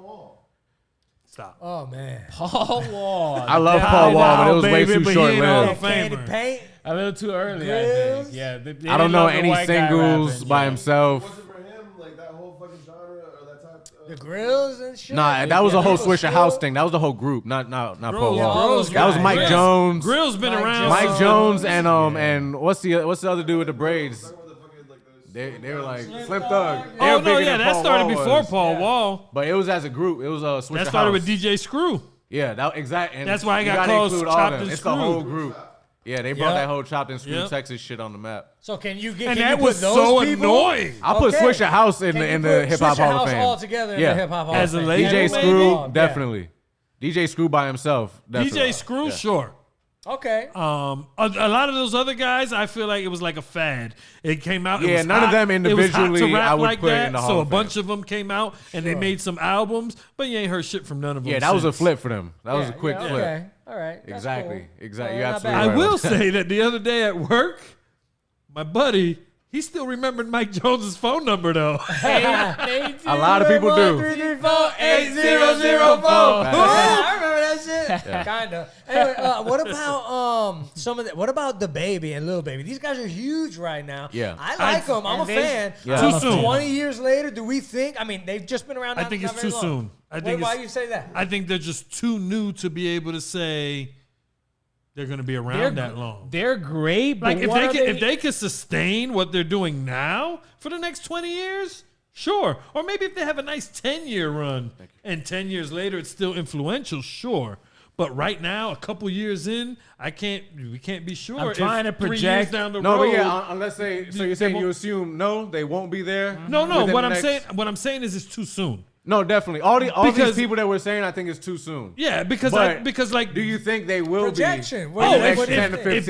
Stop. Oh man, Paul Wall. I love Paul Wall, but it was way too short lived. A little too early, I think. Yeah. I don't know any singles by himself. Was it for him, like that whole fucking genre or that type? The grills and shit. Nah, that was a whole Swisher House thing. That was the whole group, not Paul Wall. That was Mike Jones. Grill's been around. Mike Jones and what's the other dude with the braids? They were like Slim Thug. Oh no, yeah, that started before Paul Wall. But it was as a group. It was a Swisher House. That started with DJ Screw. Yeah, that exactly. That's why I got called Chopped and It's Screwed. the whole group. Yeah, they brought that whole Chopped and Screwed Texas shit on the map. So can you get? And can that you was put those so people? annoying. I'll put Swisher House in the Hip Hop Hall of Fame. all together in the Hip Hop Hall As of a Fame. label, DJ maybe? Screw, definitely. DJ Screw by himself, definitely. DJ Screw, sure. Okay. A lot of those other guys, I feel like it was like a fad. It came out. Yeah, it was none of hot. them It was hot to individually rap I would like put that, in the Hall so a of bunch Fame. of them came out and they made some albums, but you ain't heard shit from none of them. Yeah, that was a since. flip for them. That was a quick flip. Okay. All right. That's Exactly. cool. Exactly. Not You're absolutely bad. right. I will say that the other day at work, my buddy, he still remembered Mike Jones's phone number though. A lot of people do. 1-334-8004. I remember that shit. Kinda. Anyway, what about what about the Baby and Lil Baby? These guys are huge right now. Yeah. I like them. I'm a fan. Yeah. Too soon. 20 years later, do we think? I mean, they've just been around. I think it's too soon. Why do you say that? I think they're just too new to be able to say they're going to be around that long. They're great, but Like if they could sustain what they're doing now for the next 20 years, sure. Or maybe if they have a nice 10-year run and 10 years later it's still influential, sure. But right now, a couple years in, we can't be sure. I'm trying to 3 years project down the No, road. but yeah, unless they. So you're saying you assume they won't be there? No. within What the I'm next- saying is it's too soon. No, definitely. All these Because- people that we're saying, I think it's too soon. Yeah, because But because do you think they will Projection. be? What in do the you- next what do you 10 to think? 15 if they